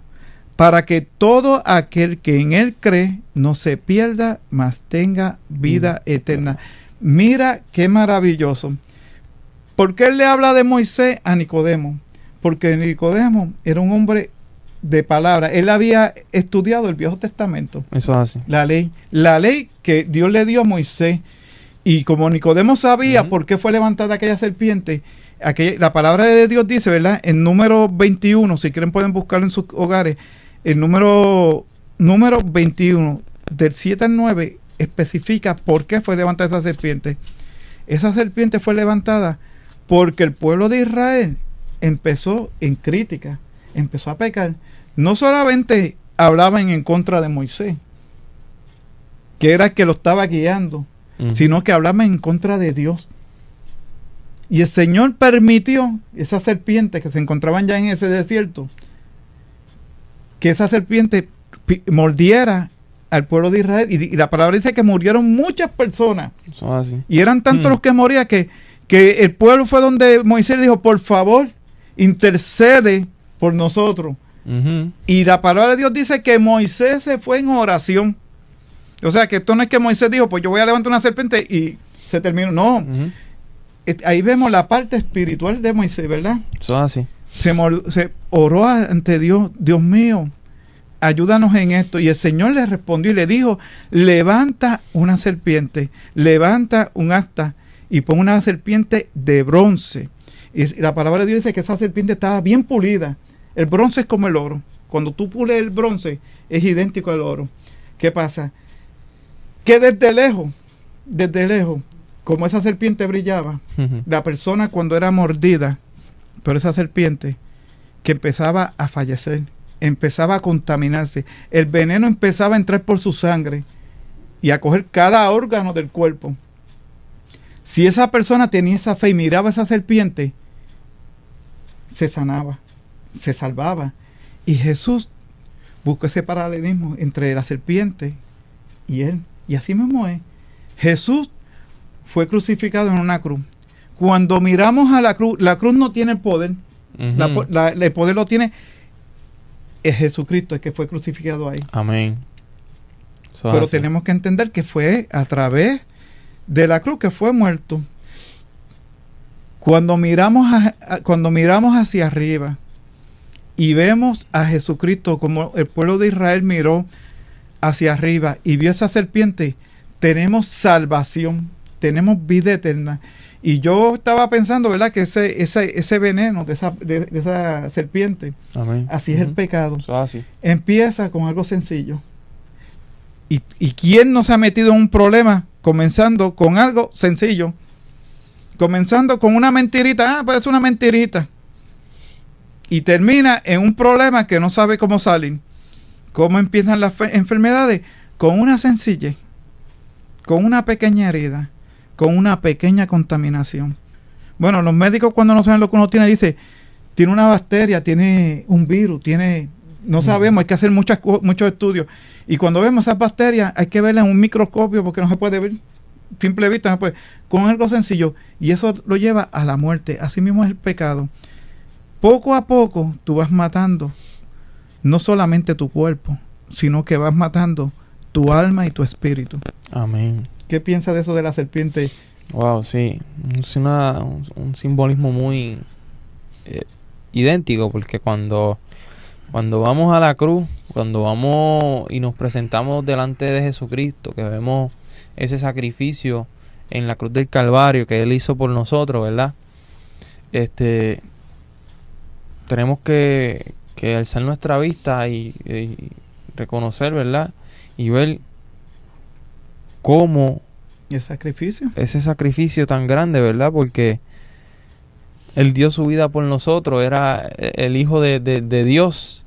para que todo aquel que en él cree no se pierda, mas tenga vida eterna. Mira qué maravilloso. ¿Por qué él le habla de Moisés a Nicodemo? Porque Nicodemo era un hombre de palabra. Él había estudiado el Viejo Testamento. Eso es así. La ley que Dios le dio a Moisés. Y como Nicodemo sabía por qué fue levantada aquella serpiente, la palabra de Dios dice, ¿verdad? En número 21, si quieren pueden buscarlo en sus hogares, el número 21, del 7 al 9, especifica por qué fue levantada esa serpiente. Esa serpiente fue levantada porque el pueblo de Israel empezó en crítica, empezó a pecar. No solamente hablaban en contra de Moisés, que era el que lo estaba guiando, sino que hablaba en contra de Dios. Y el Señor permitió esas serpientes que se encontraban ya en ese desierto, que esa serpiente mordiera al pueblo de Israel. Y la palabra dice que murieron muchas personas. Y eran tantos los que morían que el pueblo fue donde Moisés dijo, por favor, intercede por nosotros. Y la palabra de Dios dice que Moisés se fue en oración. O sea, que esto no es que Moisés dijo, pues yo voy a levantar una serpiente y se terminó. No. Ahí vemos la parte espiritual de Moisés, ¿verdad? Eso es así. Se oró ante Dios, Dios mío, ayúdanos en esto. Y el Señor le respondió y le dijo, levanta una serpiente, levanta un asta y pon una serpiente de bronce. Y la palabra de Dios dice que esa serpiente estaba bien pulida. El bronce es como el oro. Cuando tú pules el bronce, es idéntico al oro. ¿Qué pasa? Que desde lejos, como esa serpiente brillaba, la persona cuando era mordida por esa serpiente, que empezaba a fallecer, empezaba a contaminarse, el veneno empezaba a entrar por su sangre y a coger cada órgano del cuerpo. Si esa persona tenía esa fe y miraba a esa serpiente, se sanaba, se salvaba. Y Jesús buscó ese paralelismo entre la serpiente y él. Y así mismo es. Jesús fue crucificado en una cruz. Cuando miramos a la cruz no tiene el poder. El poder lo tiene Jesucristo, el que fue crucificado ahí. Amén. Pero tenemos que entender que fue a través de la cruz que fue muerto. Cuando miramos hacia arriba y vemos a Jesucristo como el pueblo de Israel miró hacia arriba y vio esa serpiente, tenemos salvación, tenemos vida eterna. Y yo estaba pensando, ¿verdad?, que ese veneno de esa serpiente, amén, así es el pecado. Así. Empieza con algo sencillo. ¿Y quién no se ha metido en un problema comenzando con algo sencillo? Comenzando con una mentirita, parece una mentirita. Y termina en un problema que no sabe cómo salir. ¿Cómo empiezan las enfermedades? Con una sencillez, con una pequeña herida, con una pequeña contaminación. Bueno, los médicos cuando no saben lo que uno tiene, dice, tiene una bacteria, tiene un virus, no sabemos, hay que hacer muchos estudios. Y cuando vemos esas bacterias, hay que verlas en un microscopio porque no se puede ver, simple vista, no puede, con algo sencillo. Y eso lo lleva a la muerte. Así mismo es el pecado. Poco a poco tú vas matando no solamente tu cuerpo, sino que vas matando tu alma y tu espíritu. Amén. ¿Qué piensas de eso de la serpiente? Wow, sí. Es un simbolismo muy idéntico, porque cuando vamos a la cruz, cuando vamos y nos presentamos delante de Jesucristo, que vemos ese sacrificio en la cruz del Calvario que Él hizo por nosotros, ¿verdad? Tenemos que alzar nuestra vista y reconocer, ¿verdad? Y ver cómo ese sacrificio tan grande, ¿verdad? Porque Él dio su vida por nosotros, era el Hijo de Dios,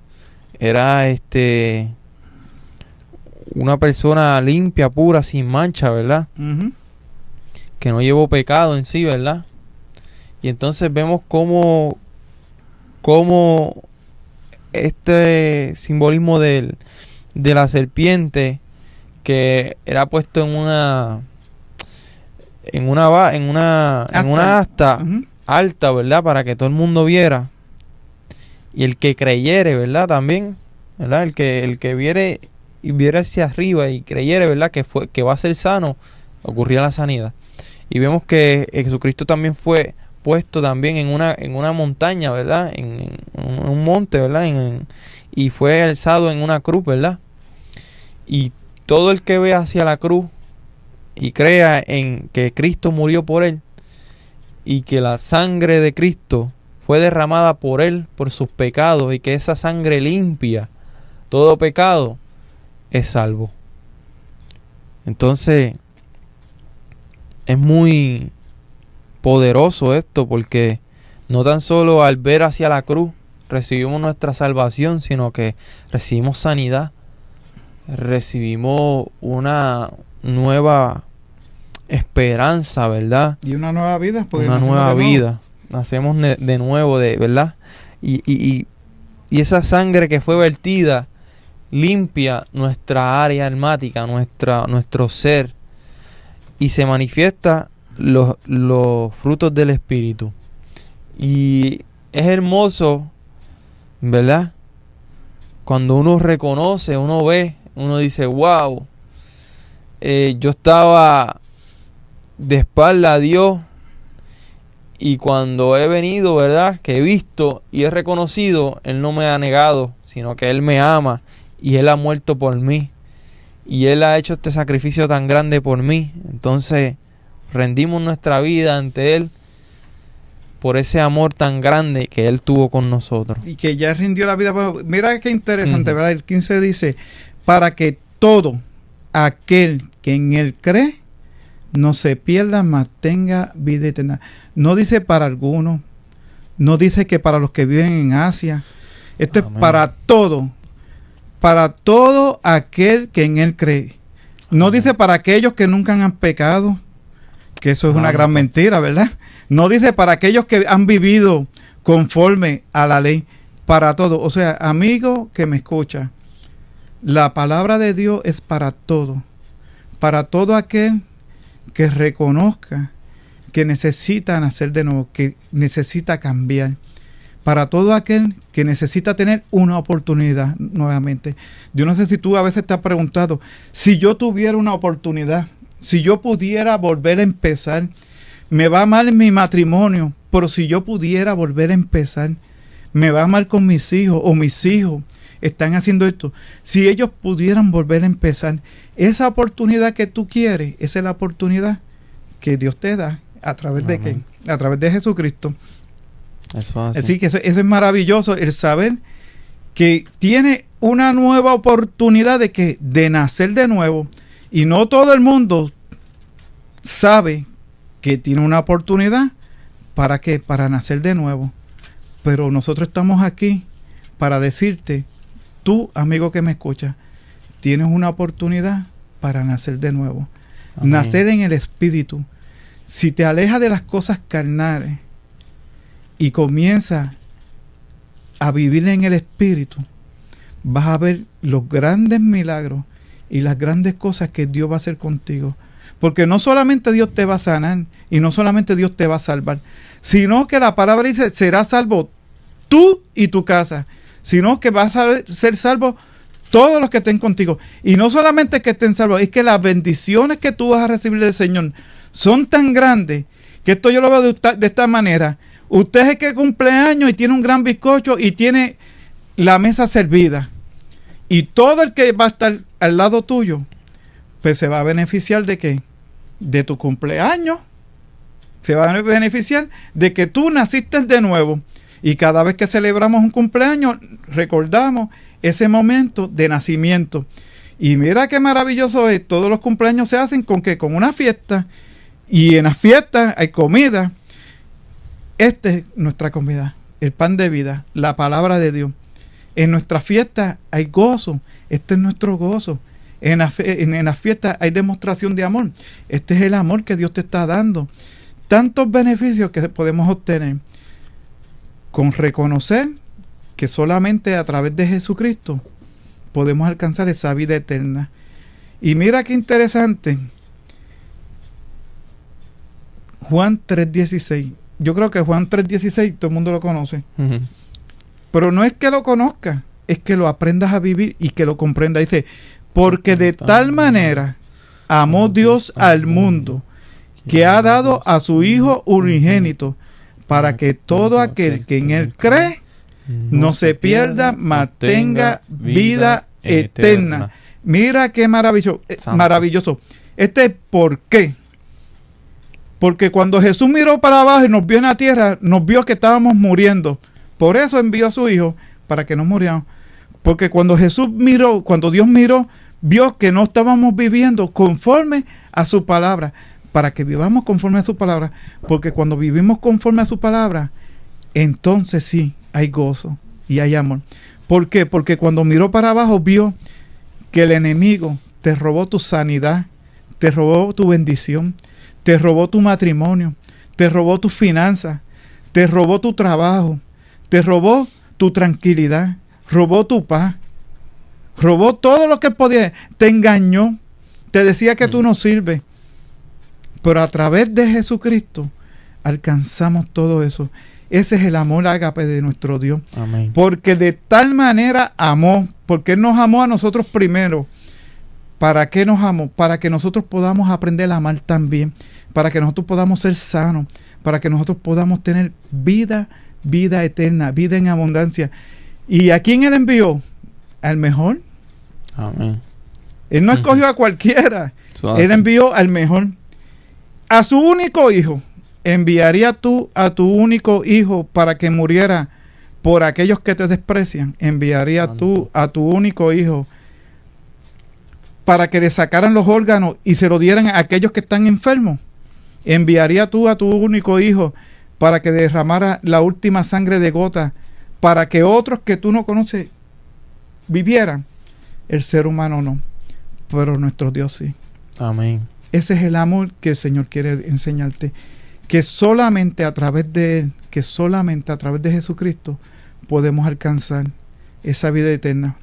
era una persona limpia, pura, sin mancha, ¿verdad? Que no llevó pecado en sí, ¿verdad? Y entonces vemos cómo este simbolismo de la serpiente, que era puesto en una asta alta, ¿verdad? Para que todo el mundo viera. Y el que creyere, ¿verdad? También, ¿verdad? El que viere y viera hacia arriba y creyere, ¿verdad? Que va a ser sano, ocurría la sanidad. Y vemos que Jesucristo también fue puesto también en una montaña, ¿verdad? En un monte, ¿verdad? Y fue alzado en una cruz, ¿verdad? Y todo el que ve hacia la cruz y crea en que Cristo murió por él y que la sangre de Cristo fue derramada por él, por sus pecados, y que esa sangre limpia todo pecado, es salvo. Entonces, es muy poderoso esto, porque no tan solo al ver hacia la cruz recibimos nuestra salvación, sino que recibimos sanidad, recibimos una nueva esperanza, ¿verdad? Y una nueva vida. Una nueva vida. Nacemos de nuevo, ¿verdad? Y esa sangre que fue vertida limpia nuestra área almática, nuestro ser, y se manifiesta los frutos del Espíritu. Y es hermoso, ¿verdad? Cuando uno reconoce, uno ve, uno dice, wow, yo estaba de espalda a Dios, y cuando he venido, ¿verdad?, que he visto y he reconocido, Él no me ha negado, sino que Él me ama y Él ha muerto por mí y Él ha hecho este sacrificio tan grande por mí. Entonces rendimos nuestra vida ante Él por ese amor tan grande que Él tuvo con nosotros. Y que ya rindió la vida. Mira qué interesante, ¿verdad? El 15 dice, para que todo aquel que en Él cree no se pierda, mas tenga vida eterna. No dice para algunos, no dice que para los que viven en Asia. Esto Amén. Es para todo aquel que en Él cree. No Amén. Dice para aquellos que nunca han pecado, que eso es una gran mentira, ¿verdad? No dice para aquellos que han vivido conforme a la ley, para todo. O sea, amigo que me escucha, la palabra de Dios es para todo aquel que reconozca que necesita nacer de nuevo, que necesita cambiar, para todo aquel que necesita tener una oportunidad nuevamente. Yo no sé si tú a veces te has preguntado, si yo tuviera una oportunidad, si yo pudiera volver a empezar, me va mal en mi matrimonio, pero si yo pudiera volver a empezar, me va mal con mis hijos, o mis hijos están haciendo esto. Si ellos pudieran volver a empezar, esa oportunidad que tú quieres, esa es la oportunidad que Dios te da a través Amén. De qué? A través de Jesucristo. Eso hace. Así que eso es maravilloso, el saber que tiene una nueva oportunidad de nacer de nuevo. Y no todo el mundo sabe que tiene una oportunidad para qué, para nacer de nuevo. Pero nosotros estamos aquí para decirte, tú, amigo que me escuchas, tienes una oportunidad para nacer de nuevo. Amén. Nacer en el Espíritu. Si te alejas de las cosas carnales y comienzas a vivir en el Espíritu, vas a ver los grandes milagros y las grandes cosas que Dios va a hacer contigo. Porque no solamente Dios te va a sanar y no solamente Dios te va a salvar, sino que la palabra dice, serás salvo tú y tu casa, sino que vas a ser salvo todos los que estén contigo. Y no solamente que estén salvos, es que las bendiciones que tú vas a recibir del Señor son tan grandes, que esto yo lo veo de esta manera. Usted es el que cumple años y tiene un gran bizcocho y tiene la mesa servida. Y todo el que va a estar al lado tuyo, pues se va a beneficiar de ¿qué? De tu cumpleaños. Se va a beneficiar de que tú naciste de nuevo. Y cada vez que celebramos un cumpleaños, recordamos ese momento de nacimiento. Y mira qué maravilloso es. Todos los cumpleaños se hacen con ¿qué? Con una fiesta. Y en las fiestas hay comida. Esta es nuestra comida, el pan de vida, la palabra de Dios. En nuestra fiesta hay gozo. Este es nuestro gozo. En las fiestas hay demostración de amor. Este es el amor que Dios te está dando. Tantos beneficios que podemos obtener con reconocer que solamente a través de Jesucristo podemos alcanzar esa vida eterna. Y mira qué interesante. Juan 3:16. Yo creo que Juan 3:16 todo el mundo lo conoce. Uh-huh. Pero no es que lo conozcas, es que lo aprendas a vivir y que lo comprendas. Dice, porque de tal manera amó Dios al mundo, que ha dado a su Hijo unigénito, para que todo aquel que en Él cree no se pierda, mas tenga vida eterna. Mira qué maravilloso. Este es por qué. Porque cuando Jesús miró para abajo y nos vio en la tierra, nos vio que estábamos muriendo. Por eso envió a su Hijo, para que no muriéramos. Porque cuando Dios miró, vio que no estábamos viviendo conforme a su palabra, para que vivamos conforme a su palabra. Porque cuando vivimos conforme a su palabra, entonces sí hay gozo y hay amor. ¿Por qué? Porque cuando miró para abajo, vio que el enemigo te robó tu sanidad, te robó tu bendición, te robó tu matrimonio, te robó tus finanzas, te robó tu trabajo, te robó tu tranquilidad, robó tu paz, robó todo lo que podía, te engañó, te decía que tú no sirves. Pero a través de Jesucristo alcanzamos todo eso. Ese es el amor ágape de nuestro Dios. Amén. Porque de tal manera amó, porque Él nos amó a nosotros primero. ¿Para qué nos amó? Para que nosotros podamos aprender a amar también, para que nosotros podamos ser sanos, para que nosotros podamos tener vida eterna, vida en abundancia. ¿Y a quién Él envió? Al mejor. Amén. Él no escogió a cualquiera. Él envió al mejor. A su único hijo. ¿Enviaría tú a tu único hijo para que muriera por aquellos que te desprecian? ¿Enviaría tú a tu único hijo para que le sacaran los órganos y se lo dieran a aquellos que están enfermos? ¿Enviaría tú a tu único hijo para que derramara la última sangre de gota para que otros que tú no conoces vivieran? El ser humano no, pero nuestro Dios sí. Amén. Ese es el amor que el Señor quiere enseñarte, que solamente a través de Él, que solamente a través de Jesucristo podemos alcanzar esa vida eterna,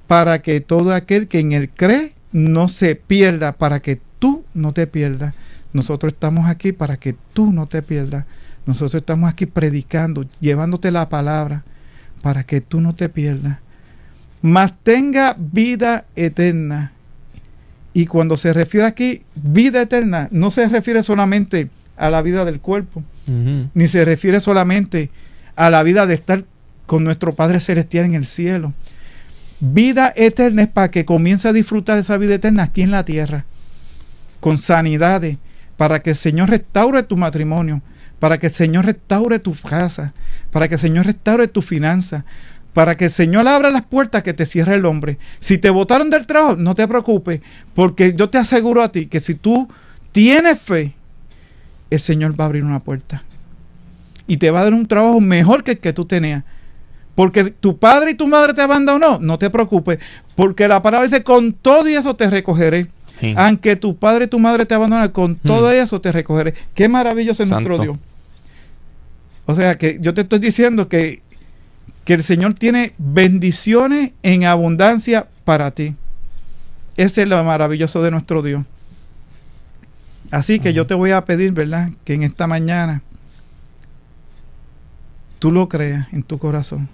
para que todo aquel que en Él cree no se pierda, para que tú no te pierdas. Nosotros estamos aquí para que tú no te pierdas. Nosotros estamos aquí predicando, llevándote la palabra, para que tú no te pierdas, mas tenga vida eterna. Y cuando se refiere aquí vida eterna, no se refiere solamente a la vida del cuerpo, ni se refiere solamente a la vida de estar con nuestro Padre Celestial en el cielo. Vida eterna es para que comience a disfrutar esa vida eterna aquí en la tierra, con sanidades, para que el Señor restaure tu matrimonio, para que el Señor restaure tu casa, para que el Señor restaure tu finanzas, para que el Señor abra las puertas que te cierra el hombre. Si te botaron del trabajo, no te preocupes, porque yo te aseguro a ti que si tú tienes fe, el Señor va a abrir una puerta y te va a dar un trabajo mejor que el que tú tenías. Porque tu padre y tu madre te abandonó, no te preocupes, porque la palabra dice, con todo y eso te recogeré. Sí. Aunque tu padre y tu madre te abandonan, con todo eso te recogeré. Qué maravilloso es nuestro Dios. O sea que yo te estoy diciendo que el Señor tiene bendiciones en abundancia para ti. Ese es lo maravilloso de nuestro Dios. Así que yo te voy a pedir, ¿verdad?, que en esta mañana tú lo creas en tu corazón.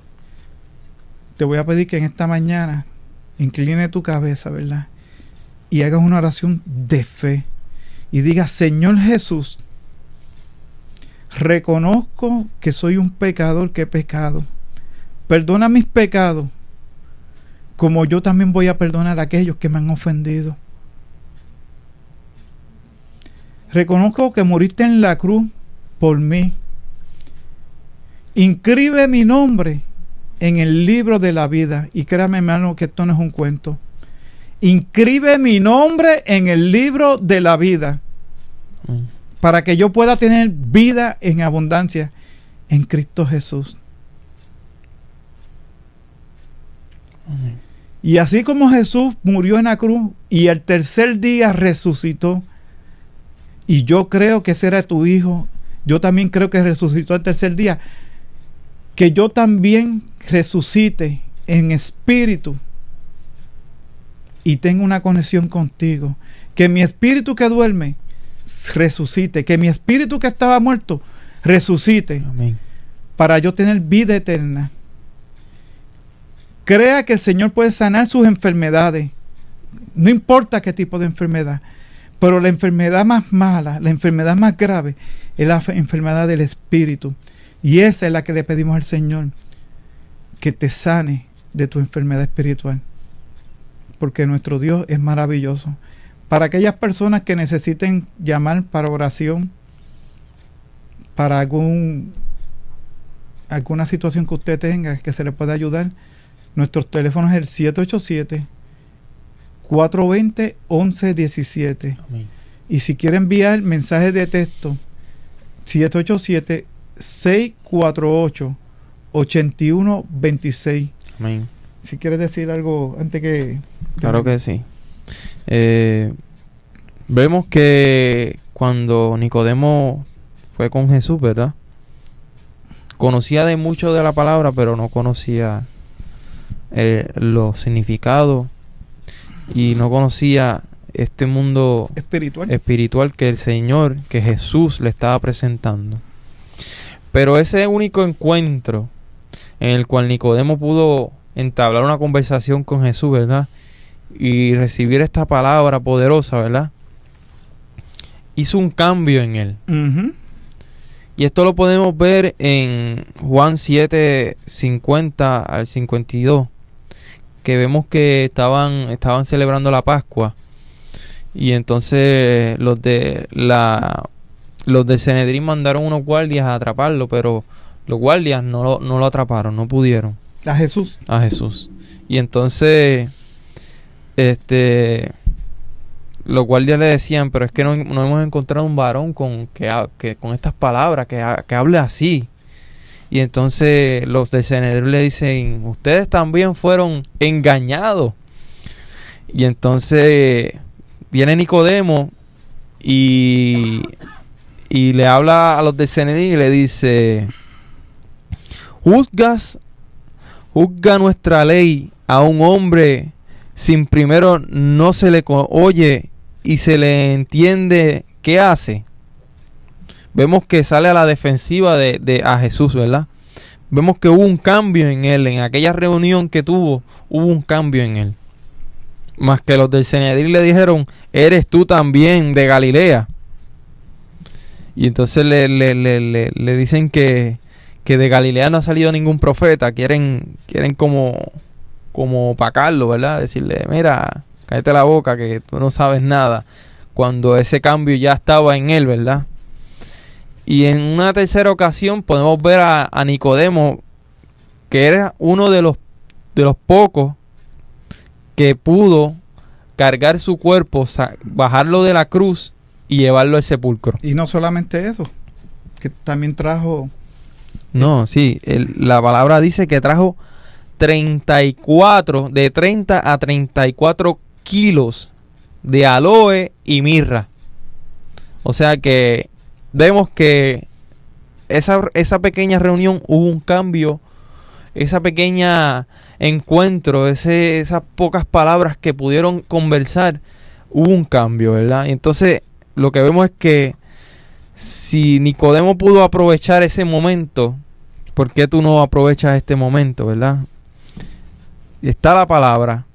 Te voy a pedir que en esta mañana incline tu cabeza, ¿verdad?, y hagas una oración de fe y digas, Señor Jesús, reconozco que soy un pecador que he pecado. Perdona mis pecados, como yo también voy a perdonar a aquellos que me han ofendido. Reconozco que moriste en la cruz por mí. Inscribe mi nombre en el libro de la vida. Y créame, hermano, que esto no es un cuento. Inscribe mi nombre en el libro de la vida, para que yo pueda tener vida en abundancia en Cristo Jesús. Y así como Jesús murió en la cruz y el tercer día resucitó, y yo creo que ese era tu hijo, yo también creo que resucitó el tercer día, que yo también resucite en espíritu y tenga una conexión contigo, que mi espíritu que duerme resucite, que mi espíritu que estaba muerto resucite. Amén. Para yo tener vida eterna. Crea que el Señor puede sanar sus enfermedades, no importa qué tipo de enfermedad, pero la enfermedad más mala, la enfermedad más grave es la enfermedad del espíritu, y esa es la que le pedimos al Señor, que te sane de tu enfermedad espiritual, porque nuestro Dios es maravilloso. Para aquellas personas que necesiten llamar para oración, para alguna situación que usted tenga que se le pueda ayudar, nuestros teléfonos es el 787-420-1117. Amén. Y si quiere enviar mensajes de texto, 787-648-8126. Amén. Si quieres decir algo antes que... Claro que sí. Vemos que cuando Nicodemo fue con Jesús, ¿verdad? Conocía de mucho de la palabra, pero no conocía los significados y no conocía este mundo espiritual que el Señor, que Jesús le estaba presentando. Pero ese único encuentro en el cual Nicodemo pudo entablar una conversación con Jesús, ¿verdad? Y recibir esta palabra poderosa, ¿verdad? Hizo un cambio en él. Uh-huh. Y esto lo podemos ver en Juan 7, 50 al 52, que vemos que estaban celebrando la Pascua. Y entonces los del Sanedrín mandaron unos guardias a atraparlo, pero los guardias no lo atraparon, no pudieron. A Jesús. Y entonces los guardias le decían, pero es que no hemos encontrado un varón que con estas palabras, que hable así. Y entonces los del Sanedrín le dicen, ustedes también fueron engañados. Y entonces viene Nicodemo y le habla a los del Sanedrín y le dice, juzga nuestra ley a un hombre sin primero no se le oye y se le entiende qué hace. Vemos que sale a la defensiva a Jesús, ¿verdad? Vemos que hubo un cambio en él, en aquella reunión que tuvo, hubo un cambio en él. Más que los del Sanedrín le dijeron, ¿eres tú también de Galilea? Y entonces le dicen que de Galilea no ha salido ningún profeta. Quieren como opacarlo, ¿verdad? Decirle, mira, cállate la boca que tú no sabes nada. Cuando ese cambio ya estaba en él, ¿verdad? Y en una tercera ocasión podemos ver a Nicodemo, que era uno de los pocos que pudo cargar su cuerpo, bajarlo de la cruz y llevarlo al sepulcro. Y no solamente eso, que también trajo... No, sí, la palabra dice que trajo de 30 a 34 kilos de aloe y mirra. O sea que vemos que esa pequeña reunión hubo un cambio, esa pequeña encuentro, esas pocas palabras que pudieron conversar, hubo un cambio, ¿verdad? Entonces lo que vemos es que si Nicodemo pudo aprovechar ese momento, ¿por qué tú no aprovechas este momento, verdad? Está la palabra.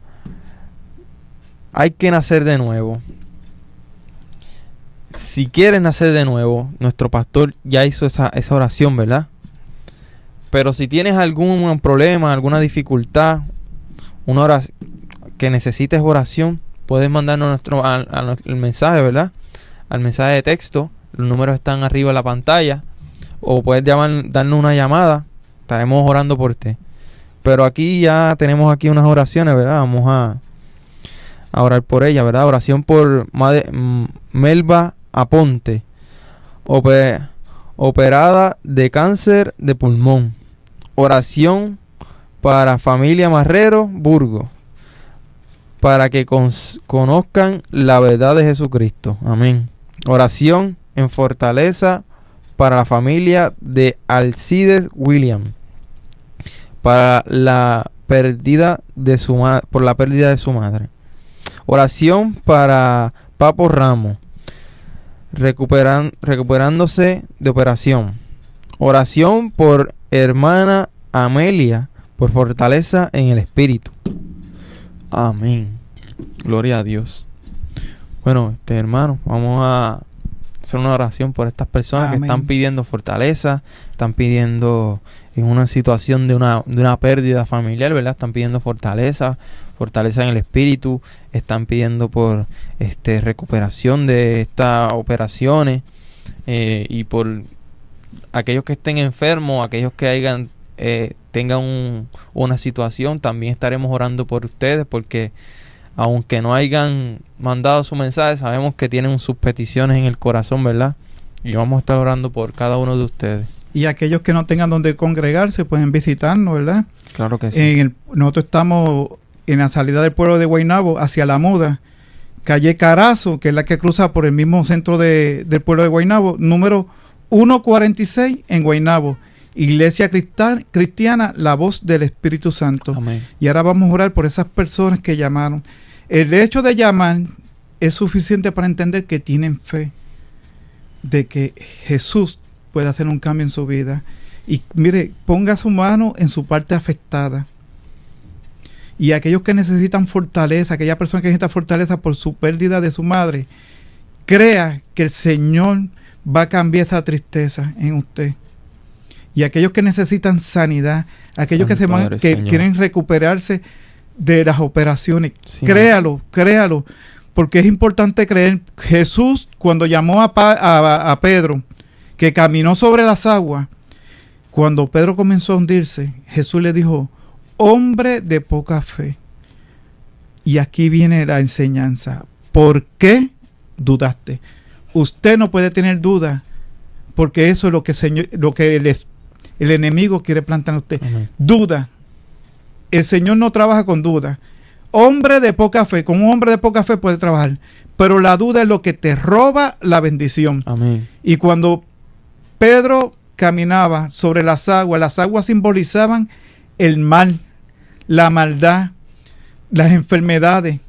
Hay que nacer de nuevo. Si quieres nacer de nuevo, nuestro pastor ya hizo esa oración, ¿verdad? Pero si tienes algún problema, alguna dificultad, una oración, que necesites oración, puedes mandarnos el mensaje, ¿verdad? Al mensaje de texto. Los números están arriba en la pantalla. O puedes darnos una llamada. Estaremos orando por ti. Pero aquí ya tenemos aquí unas oraciones, ¿verdad? Vamos a orar por ella, ¿verdad? Oración por Melba Aponte, operada de cáncer de pulmón. Oración para familia Marrero, Burgos, para que conozcan la verdad de Jesucristo. Amén. Oración en fortaleza para la familia de Alcides William, para la pérdida de su madre. Oración para Papo Ramos, recuperándose de operación. Oración por hermana Amelia, por fortaleza en el espíritu. Amén. Gloria a Dios. Bueno, hermano, vamos a hacer una oración por estas personas. Amén. Que están pidiendo fortaleza, están pidiendo en una situación de una pérdida familiar, ¿verdad? Están pidiendo fortaleza en el espíritu, están pidiendo por recuperación de estas operaciones, y por aquellos que estén enfermos, aquellos que tengan una situación, también estaremos orando por ustedes, porque aunque no hayan mandado su mensaje, sabemos que tienen sus peticiones en el corazón, ¿verdad? Y vamos a estar orando por cada uno de ustedes. Y aquellos que no tengan donde congregarse pueden visitarnos, ¿verdad? Claro que sí. Nosotros estamos en la salida del pueblo de Guaynabo hacia La Muda, calle Carazo, que es la que cruza por el mismo centro del pueblo de Guaynabo, número 146 en Guaynabo. Iglesia Cristiana, la voz del Espíritu Santo. Amén. Y ahora vamos a orar por esas personas que llamaron. El hecho de llamar es suficiente para entender que tienen fe de que Jesús puede hacer un cambio en su vida. Y mire, ponga su mano en su parte afectada. Y aquellos que necesitan fortaleza, aquella persona que necesita fortaleza por su pérdida de su madre, crea que el Señor va a cambiar esa tristeza en usted. Y aquellos que necesitan sanidad, aquellos que quieren recuperarse de las operaciones, sí, créalo, porque es importante creer. Jesús, cuando llamó a Pedro, que caminó sobre las aguas, cuando Pedro comenzó a hundirse, Jesús le dijo, hombre de poca fe. Y aquí viene la enseñanza. ¿Por qué dudaste? Usted no puede tener duda, porque eso es lo que el enemigo quiere plantar en usted. Amén. Duda. El Señor no trabaja con duda. Hombre de poca fe, con un hombre de poca fe puede trabajar, pero la duda es lo que te roba la bendición. Amén. Y cuando Pedro caminaba sobre las aguas simbolizaban el mal, la maldad, las enfermedades,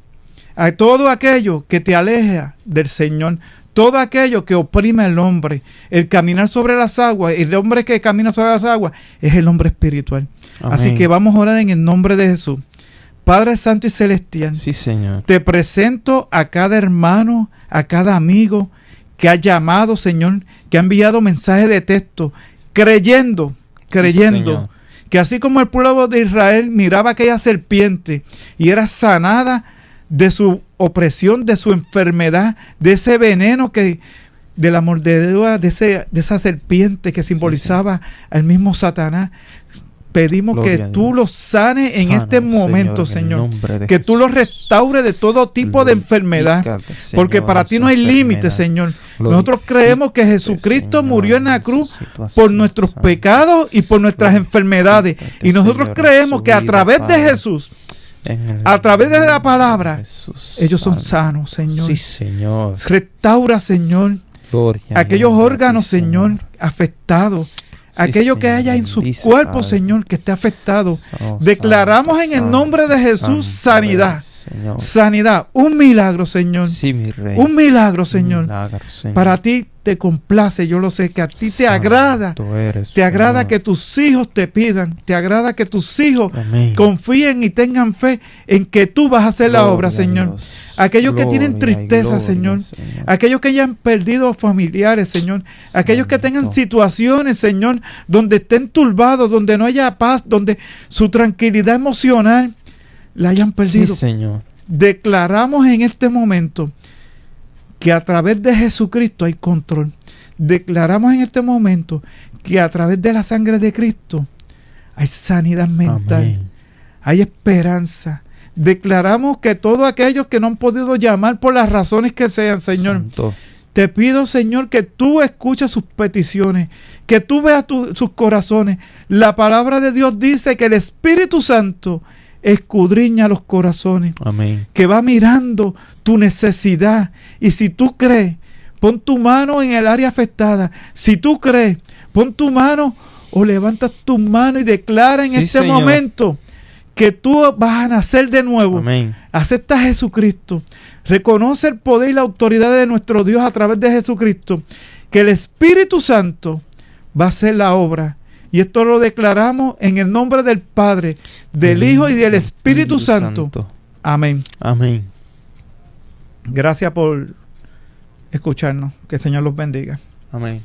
a todo aquello que te aleja del Señor, todo aquello que oprime al hombre. El caminar sobre las aguas, el hombre que camina sobre las aguas es el hombre espiritual. Amén. Así que vamos a orar en el nombre de Jesús. Padre Santo y Celestial, sí, Señor, te presento a cada hermano, a cada amigo que ha llamado, Señor, que ha enviado mensajes de texto, creyendo, sí, que así como el pueblo de Israel miraba aquella serpiente y era sanada de su opresión, de su enfermedad, de ese veneno de la mordedura de esa serpiente que simbolizaba al mismo Satanás. Pedimos Gloria que tú los sanes en este momento, Señor. Que tú los restaures de todo tipo de enfermedad. Porque para ti no hay límite, Señor. Nosotros creemos que Jesucristo murió en la cruz por nuestros pecados y por nuestras enfermedades. Y nosotros creemos que a través de Jesús, a través de la palabra, ellos son sanos, Señor. Sí, Señor. Restaura, Señor, aquellos órganos, Señor, afectados. Aquello que haya en su cuerpo, Señor, que esté afectado. Declaramos en el nombre de Jesús sanidad. Sanidad. Un milagro, Señor. Sí, mi Rey. Un milagro, Señor. Para ti te complace, yo lo sé, que a ti te agrada. Te agrada que tus hijos te pidan. Te agrada que tus hijos confíen y tengan fe en que tú vas a hacer la obra, Señor. Aquellos que tienen tristeza, Señor. Aquellos que ya han perdido familiares, Señor. Aquellos que tengan situaciones, Señor, donde estén turbados, donde no haya paz, donde su tranquilidad emocional la hayan perdido. Sí, Señor. Declaramos en este momento que a través de Jesucristo hay control. Declaramos en este momento que a través de la sangre de Cristo hay sanidad mental. Amén. Hay esperanza. Declaramos que todos aquellos que no han podido llamar por las razones que sean, Señor, Santo, te pido, Señor, que tú escuches sus peticiones, que tú veas sus corazones. La palabra de Dios dice que el Espíritu Santo escudriña los corazones. Amén. Que va mirando tu necesidad. Y si tú crees, pon tu mano en el área afectada. Si tú crees, pon tu mano o levantas tu mano y declara en este momento que tú vas a nacer de nuevo. Amén. Acepta a Jesucristo. Reconoce el poder y la autoridad de nuestro Dios a través de Jesucristo. Que el Espíritu Santo va a hacer la obra. Y esto lo declaramos en el nombre del Padre, del Hijo y del Espíritu Santo. Amén. Amén. Gracias por escucharnos. Que el Señor los bendiga. Amén.